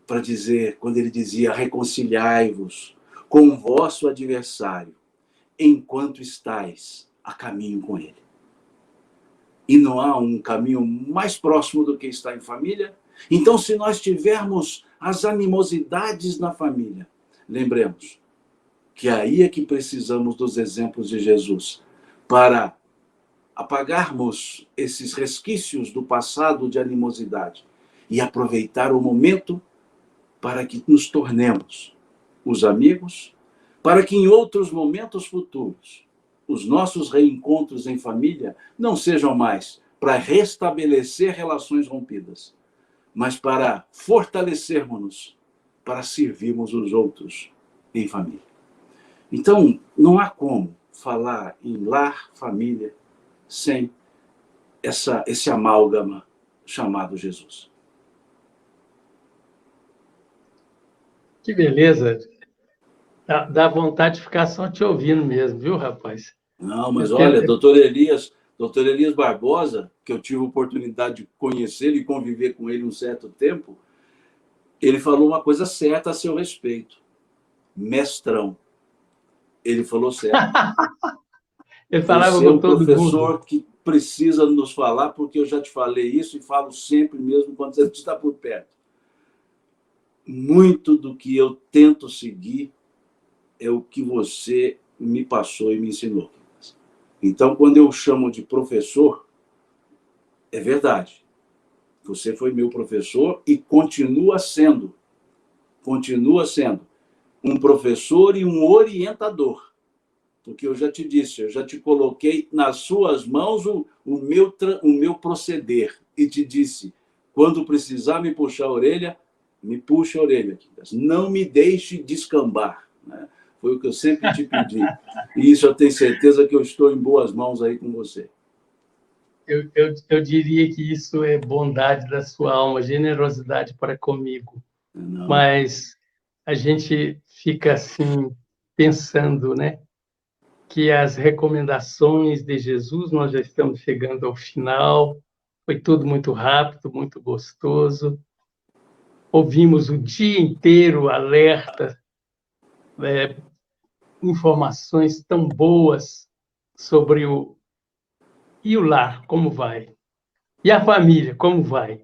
Para dizer, quando ele dizia: reconciliai-vos com o vosso adversário enquanto estais a caminho com ele. E não há um caminho mais próximo do que estar em família. Então, se nós tivermos as animosidades na família, lembremos que aí é que precisamos dos exemplos de Jesus para apagarmos esses resquícios do passado de animosidade e aproveitar o momento para que nos tornemos os amigos, para que em outros momentos futuros os nossos reencontros em família não sejam mais para restabelecer relações rompidas, mas para fortalecermos-nos, para servirmos os outros em família. Então, não há como falar em lar, família, sem esse amálgama chamado Jesus. Que beleza. Dá vontade de ficar só te ouvindo mesmo, viu, rapaz? Não, mas olha, doutor Elias Barbosa, que eu tive a oportunidade de conhecer e conviver com ele um certo tempo, ele falou uma coisa certa a seu respeito. Mestrão. Ele falou certo. Ele falava Você é com um todo professor mundo. que precisa nos falar, porque eu já te falei isso e falo sempre mesmo quando você está por perto. Muito do que eu tento seguir é o que você me passou e me ensinou. Então, quando eu chamo de professor, é verdade. Você foi meu professor e continua sendo um professor e um orientador. Porque eu já te disse, eu já te coloquei nas suas mãos o meu proceder e te disse, quando precisar me puxar a orelha, me puxe a orelha. Não me deixe descambar, né? Foi o que eu sempre te pedi. E isso eu tenho certeza que eu estou em boas mãos aí com você. Eu diria que isso é bondade da sua alma, generosidade para comigo. Não. Mas a gente fica assim, pensando, né? Que as recomendações de Jesus, nós já estamos chegando ao final, foi tudo muito rápido, muito gostoso. Ouvimos o dia inteiro alerta, informações tão boas sobre o lar, como vai? E a família, como vai?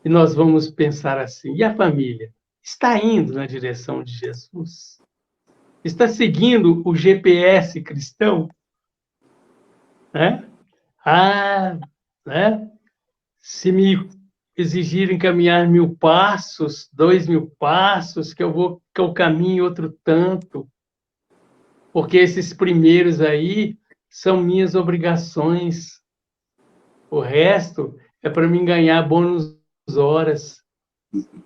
E nós vamos pensar assim, e a família? Está indo na direção de Jesus? Está seguindo o GPS cristão? Né? Né? Se me exigirem caminhar 1000 passos, 2000 passos, que eu caminhe outro tanto, porque esses primeiros aí são minhas obrigações. O resto é para mim ganhar bônus horas.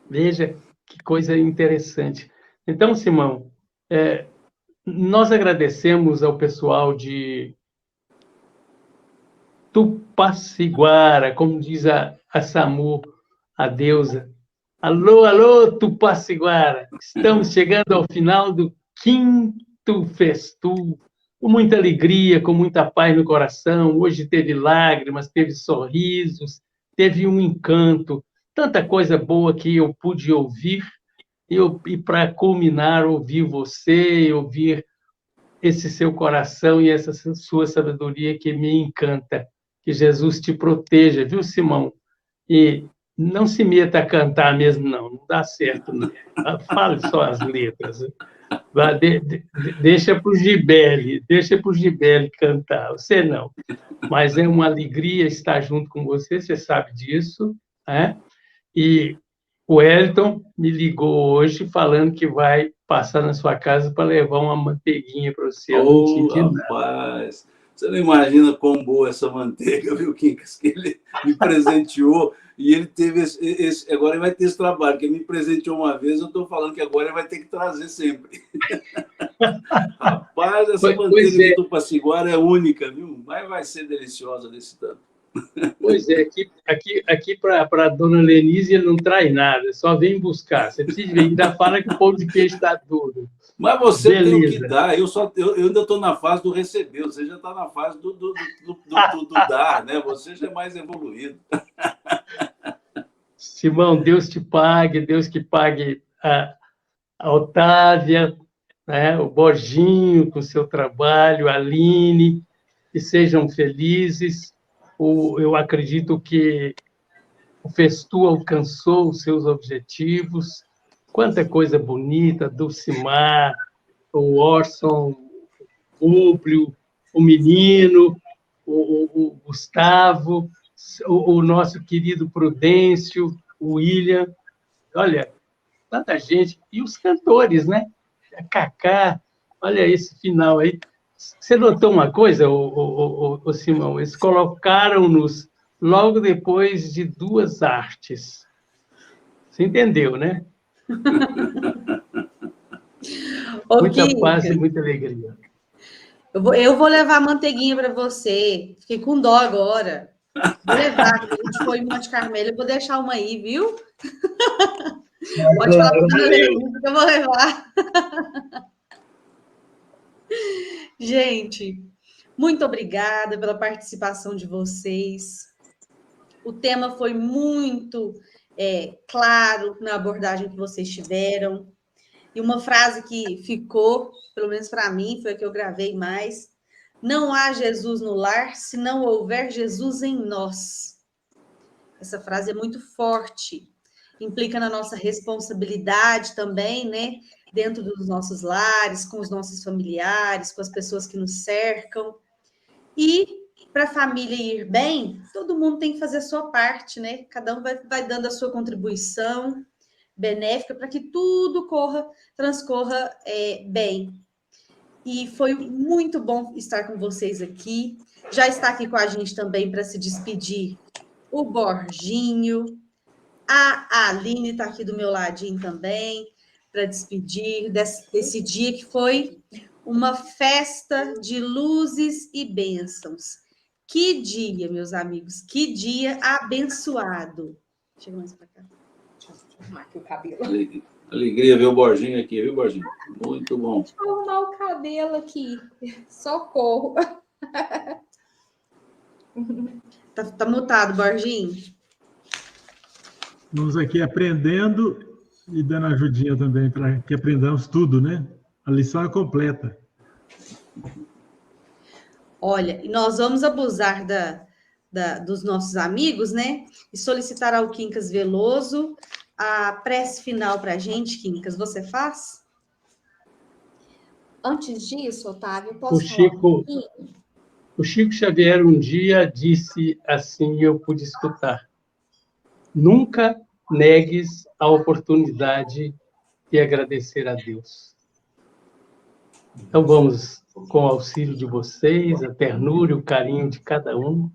Veja que coisa interessante. Então, Simão, nós agradecemos ao pessoal de Tupaciguara, como diz a Samu, a deusa. Alô, alô, Tupaciguara! Estamos chegando ao final do 5º Festu, com muita alegria, com muita paz no coração. Hoje teve lágrimas, teve sorrisos, teve um encanto, tanta coisa boa que eu pude ouvir, e para culminar, ouvir você, ouvir esse seu coração e essa sua sabedoria que me encanta. Que Jesus te proteja, viu, Simão? E não se meta a cantar mesmo, não dá certo, não. Fale só as letras. Deixa para o Gibele cantar, você não. Mas é uma alegria estar junto com você sabe disso, né? E o Wellington me ligou hoje falando que vai passar na sua casa para levar uma manteiguinha para você. Eu não entendi nada. Rapaz, você não imagina quão boa essa manteiga, viu, Quincas? Que ele me presenteou e ele teve agora ele vai ter esse trabalho, que ele me presenteou uma vez, eu estou falando que agora ele vai ter que trazer sempre. Rapaz, essa manteiga de Tupaciguara é única, viu? Mas vai ser deliciosa desse tanto. Pois é, aqui para a dona Lenise ele não traz nada, só vem buscar. Você precisa ver, ainda fala que o pão de queijo está duro. Mas você tem o que dar, eu ainda estou na fase do receber, você já está na fase do dar, né? Você já é mais evoluído. Simão, Deus te pague, Deus que pague a Otávia, né? O Borginho com seu trabalho, a Aline, que sejam felizes. Eu acredito que o Festu alcançou os seus objetivos. Quanta coisa bonita, Dulcimar, o Orson, o Rúblio, o menino, o Gustavo, o nosso querido Prudêncio, o William. Olha, tanta gente. E os cantores, né? A Cacá, olha esse final aí. Você notou uma coisa, o Simão? Eles colocaram-nos logo depois de duas artes. Você entendeu, né? Muita paz e muita alegria. Eu vou levar manteiguinha para você. Fiquei com dó agora. Vou levar, quando a gente for em Monte Carmelo, eu vou deixar uma aí, viu? Pode falar para a dona Leonça que eu vou levar. Gente, muito obrigada pela participação de vocês. O tema foi muito claro na abordagem que vocês tiveram. E uma frase que ficou, pelo menos para mim, foi a que eu gravei mais: não há Jesus no lar se não houver Jesus em nós. Essa frase é muito forte, implica na nossa responsabilidade também, né? Dentro dos nossos lares, com os nossos familiares, com as pessoas que nos cercam. E para a família ir bem, todo mundo tem que fazer a sua parte, né? Cada um vai dando a sua contribuição benéfica para que tudo transcorra bem. E foi muito bom estar com vocês aqui. Já está aqui com a gente também para se despedir o Borginho. A Aline está aqui do meu ladinho também para despedir desse dia que foi uma festa de luzes e bênçãos. Que dia, meus amigos, que dia abençoado. Chega mais para cá. Deixa eu arrumar aqui o cabelo. Alegria ver o Borginho aqui, viu, Borginho? Muito bom. Deixa eu arrumar o cabelo aqui. Socorro. Tá mutado, Borginho? Vamos aqui aprendendo e dando ajudinha também para que aprendamos tudo, né? A lição é completa. Olha, e nós vamos abusar dos nossos amigos, né? E solicitar ao Quincas Veloso a prece final para a gente. Quincas, você faz? Antes disso, Otávio, eu posso falar? O Chico Xavier um dia disse assim, e eu pude escutar: nunca negues a oportunidade de agradecer a Deus. Então vamos, com o auxílio de vocês, a ternura e o carinho de cada um,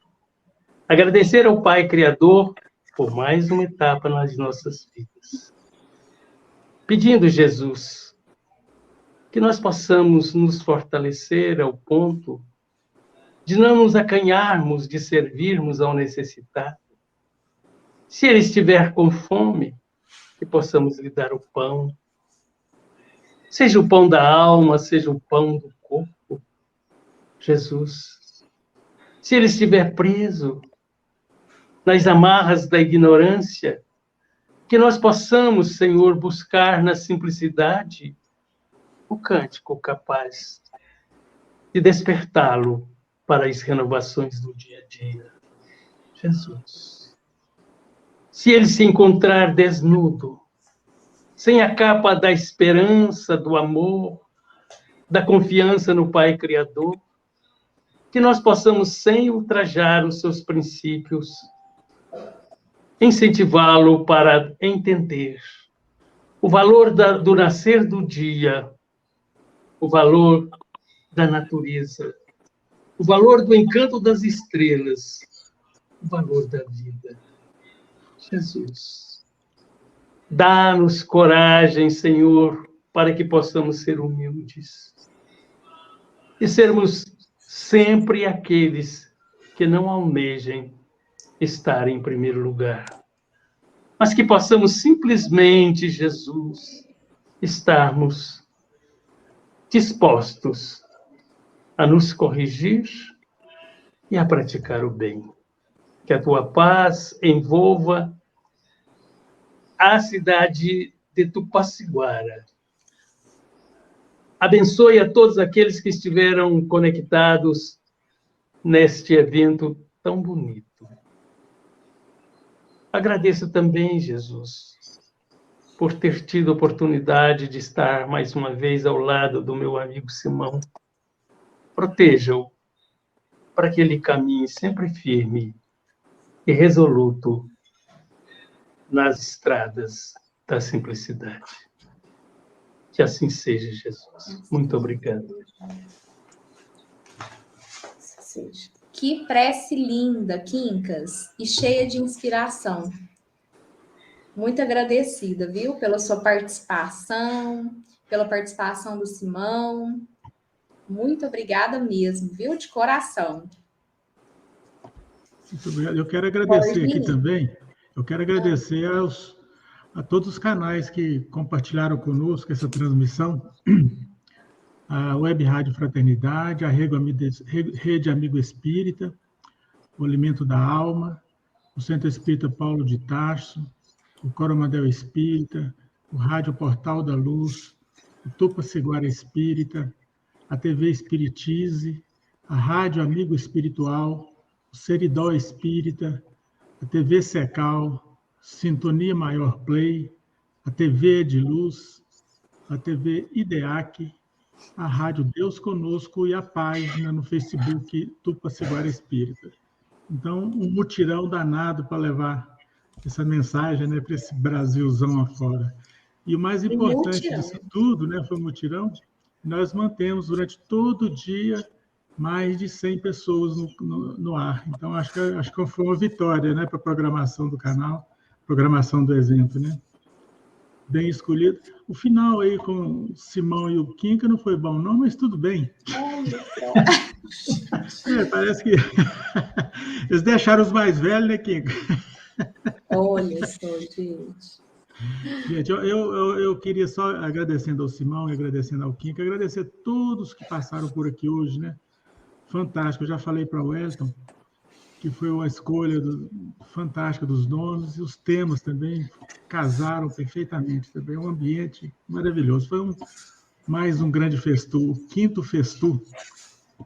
agradecer ao Pai Criador por mais uma etapa nas nossas vidas. Pedindo, Jesus, que nós possamos nos fortalecer ao ponto de não nos acanharmos de servirmos ao necessitado. Se ele estiver com fome, que possamos lhe dar o pão, seja o pão da alma, seja o pão do corpo. Jesus, se ele estiver preso nas amarras da ignorância, que nós possamos, Senhor, buscar na simplicidade o cântico capaz de despertá-lo para as renovações do dia a dia. Jesus, se ele se encontrar desnudo, sem a capa da esperança, do amor, da confiança no Pai Criador, que nós possamos, sem ultrajar os seus princípios, incentivá-lo para entender o valor do nascer do dia, o valor da natureza, o valor do encanto das estrelas, o valor da vida. Jesus, dá-nos coragem, Senhor, para que possamos ser humildes e sermos sempre aqueles que não almejem estar em primeiro lugar, mas que possamos simplesmente, Jesus, estarmos dispostos a nos corrigir e a praticar o bem. Que a tua paz envolva a cidade de Tupaciguara, abençoe a todos aqueles que estiveram conectados neste evento tão bonito. Agradeço também, Jesus, por ter tido a oportunidade de estar mais uma vez ao lado do meu amigo Simão. Proteja-o para que ele caminhe sempre firme e resoluto nas estradas da simplicidade. Que assim seja, Jesus. Muito obrigado. Que prece linda, Quincas, e cheia de inspiração. Muito agradecida, viu, pela sua participação, pela participação do Simão. Muito obrigada mesmo, viu, de coração. Muito obrigado. Eu quero agradecer aqui também, eu quero agradecer a todos os canais que compartilharam conosco essa transmissão, a Web Rádio Fraternidade, a Rede Amigo Espírita, o Alimento da Alma, o Centro Espírita Paulo de Tarso, o Coromandel Espírita, o Rádio Portal da Luz, o Tupaciguara Espírita, a TV Espiritize, a Rádio Amigo Espiritual, o Seridó Espírita, a TV Secal, Sintonia Maior Play, a TV de Luz, a TV IDEAC, a Rádio Deus Conosco e a página no Facebook Tupaciguara Espírita. Então, um mutirão danado para levar essa mensagem, né, para esse Brasilzão afora. E o mais importante disso tudo, né, foi o mutirão. Nós mantemos durante todo o dia mais de 100 pessoas no ar. Então, acho que foi uma vitória, né, para a programação do canal, programação do evento, né? Bem escolhido. O final aí com o Simão e o Quinca não foi bom, não, mas tudo bem. Parece que eles deixaram os mais velhos, né, Quinca? Olha só, gente. Gente, eu queria só, agradecendo ao Simão e agradecendo ao Quinca, agradecer a todos que passaram por aqui hoje, né? Fantástico. Eu já falei para o Wellington que foi uma escolha fantástica dos nomes, e os temas também casaram perfeitamente. Também um ambiente maravilhoso. Foi mais um grande festu, o 5º festu.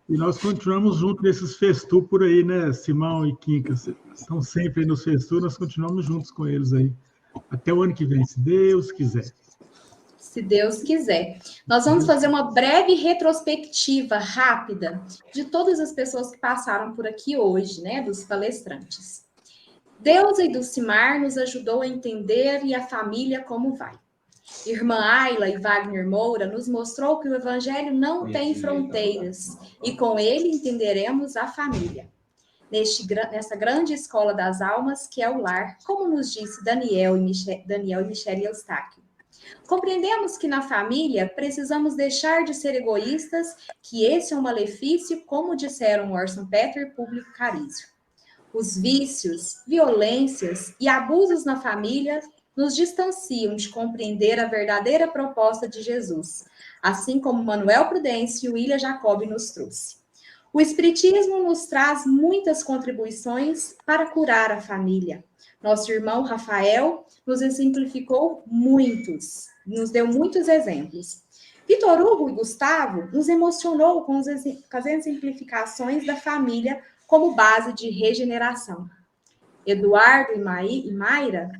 E nós continuamos juntos nesses festu por aí, né, Simão e Quinca? Estão sempre aí nos festu, nós continuamos juntos com eles aí. Até o ano que vem, se Deus quiser. Se Deus quiser. Nós vamos fazer uma breve retrospectiva rápida de todas as pessoas que passaram por aqui hoje, né, dos palestrantes. Deusa e Dulcimar nos ajudou a entender e a família como vai. Irmã Ayla e Wagner Moura nos mostrou que o Evangelho não tem fronteiras e com ele entenderemos a família. Nessa grande escola das almas que é o lar, como nos disse Daniel e Michele Eustáquio. Compreendemos que na família precisamos deixar de ser egoístas, que esse é um malefício, como disseram Orson Peter e Público Carício. Os vícios, violências e abusos na família nos distanciam de compreender a verdadeira proposta de Jesus, assim como Manuel Prudêncio e William Jacob nos trouxe. O Espiritismo nos traz muitas contribuições para curar a família. Nosso irmão Rafael nos exemplificou nos deu muitos exemplos. Vitor Hugo e Gustavo nos emocionou com as exemplificações da família como base de regeneração. Eduardo e Mayra,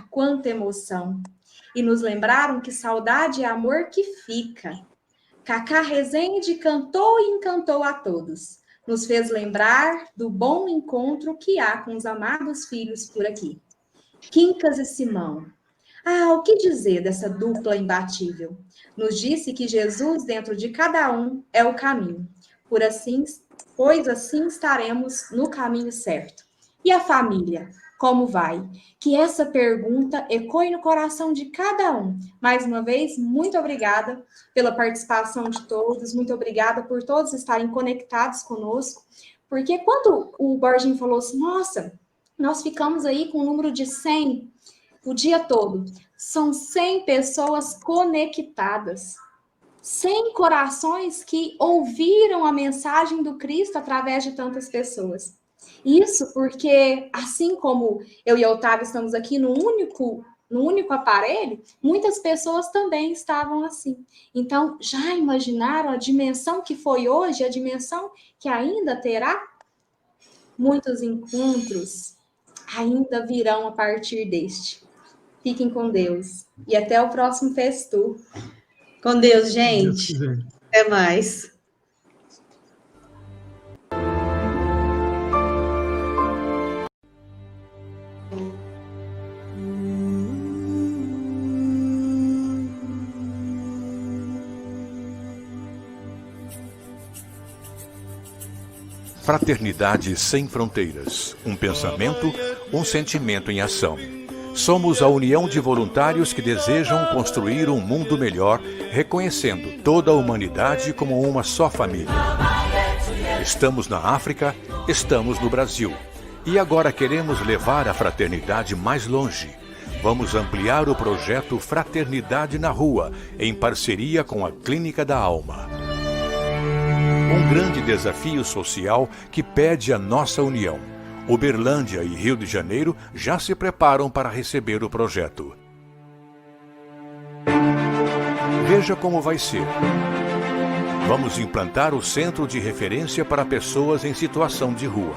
quanta emoção! E nos lembraram que saudade é amor que fica. Cacá Rezende cantou e encantou a todos. Nos fez lembrar do bom encontro que há com os amados filhos por aqui. Quincas e Simão. O que dizer dessa dupla imbatível? Nos disse que Jesus, dentro de cada um, é o caminho. Pois assim estaremos no caminho certo. E a família? Como vai? Que essa pergunta ecoe no coração de cada um. Mais uma vez, muito obrigada pela participação de todos, muito obrigada por todos estarem conectados conosco, porque quando o Borginho falou assim, nossa, nós ficamos aí com o número de 100 o dia todo, são 100 pessoas conectadas, 100 corações que ouviram a mensagem do Cristo através de tantas pessoas. Isso porque, assim como eu e a Otávia estamos aqui no único no único aparelho, muitas pessoas também estavam assim. Então, já imaginaram a dimensão que foi hoje, a dimensão que ainda terá? Muitos encontros ainda virão a partir deste. Fiquem com Deus. E até o próximo Festu. Com Deus, gente. Até mais. Fraternidade Sem Fronteiras. Um pensamento, um sentimento em ação. Somos a união de voluntários que desejam construir um mundo melhor, reconhecendo toda a humanidade como uma só família. Estamos na África, estamos no Brasil. E agora queremos levar a fraternidade mais longe. Vamos ampliar o projeto Fraternidade na Rua, em parceria com a Clínica da Alma. Um grande desafio social que pede a nossa união. Uberlândia e Rio de Janeiro já se preparam para receber o projeto. Veja como vai ser. Vamos implantar o centro de referência para pessoas em situação de rua.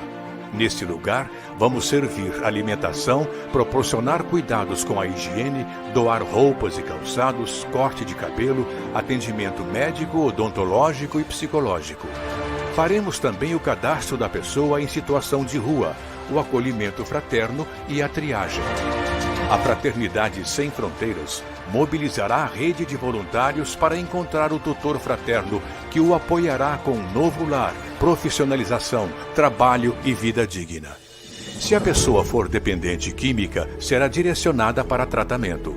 Neste lugar, vamos servir alimentação, proporcionar cuidados com a higiene, doar roupas e calçados, corte de cabelo, atendimento médico, odontológico e psicológico. Faremos também o cadastro da pessoa em situação de rua, o acolhimento fraterno e a triagem. A Fraternidade Sem Fronteiras mobilizará a rede de voluntários para encontrar o tutor fraterno que o apoiará com um novo lar, profissionalização, trabalho e vida digna. Se a pessoa for dependente química, será direcionada para tratamento.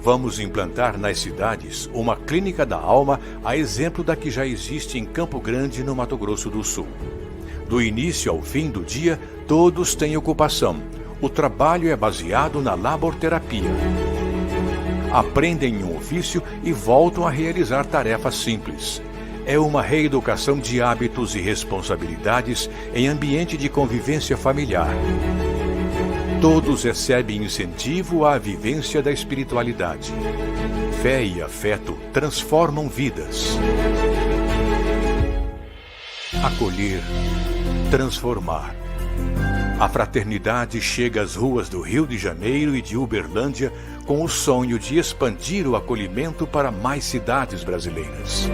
Vamos implantar nas cidades uma clínica da alma, a exemplo da que já existe em Campo Grande, no Mato Grosso do Sul. Do início ao fim do dia, todos têm ocupação. O trabalho é baseado na laborterapia. Aprendem um ofício e voltam a realizar tarefas simples. É uma reeducação de hábitos e responsabilidades em ambiente de convivência familiar. Todos recebem incentivo à vivência da espiritualidade. Fé e afeto transformam vidas. Acolher, transformar. A fraternidade chega às ruas do Rio de Janeiro e de Uberlândia com o sonho de expandir o acolhimento para mais cidades brasileiras.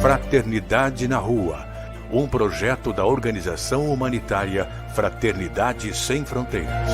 Fraternidade na Rua, um projeto da organização humanitária Fraternidade Sem Fronteiras.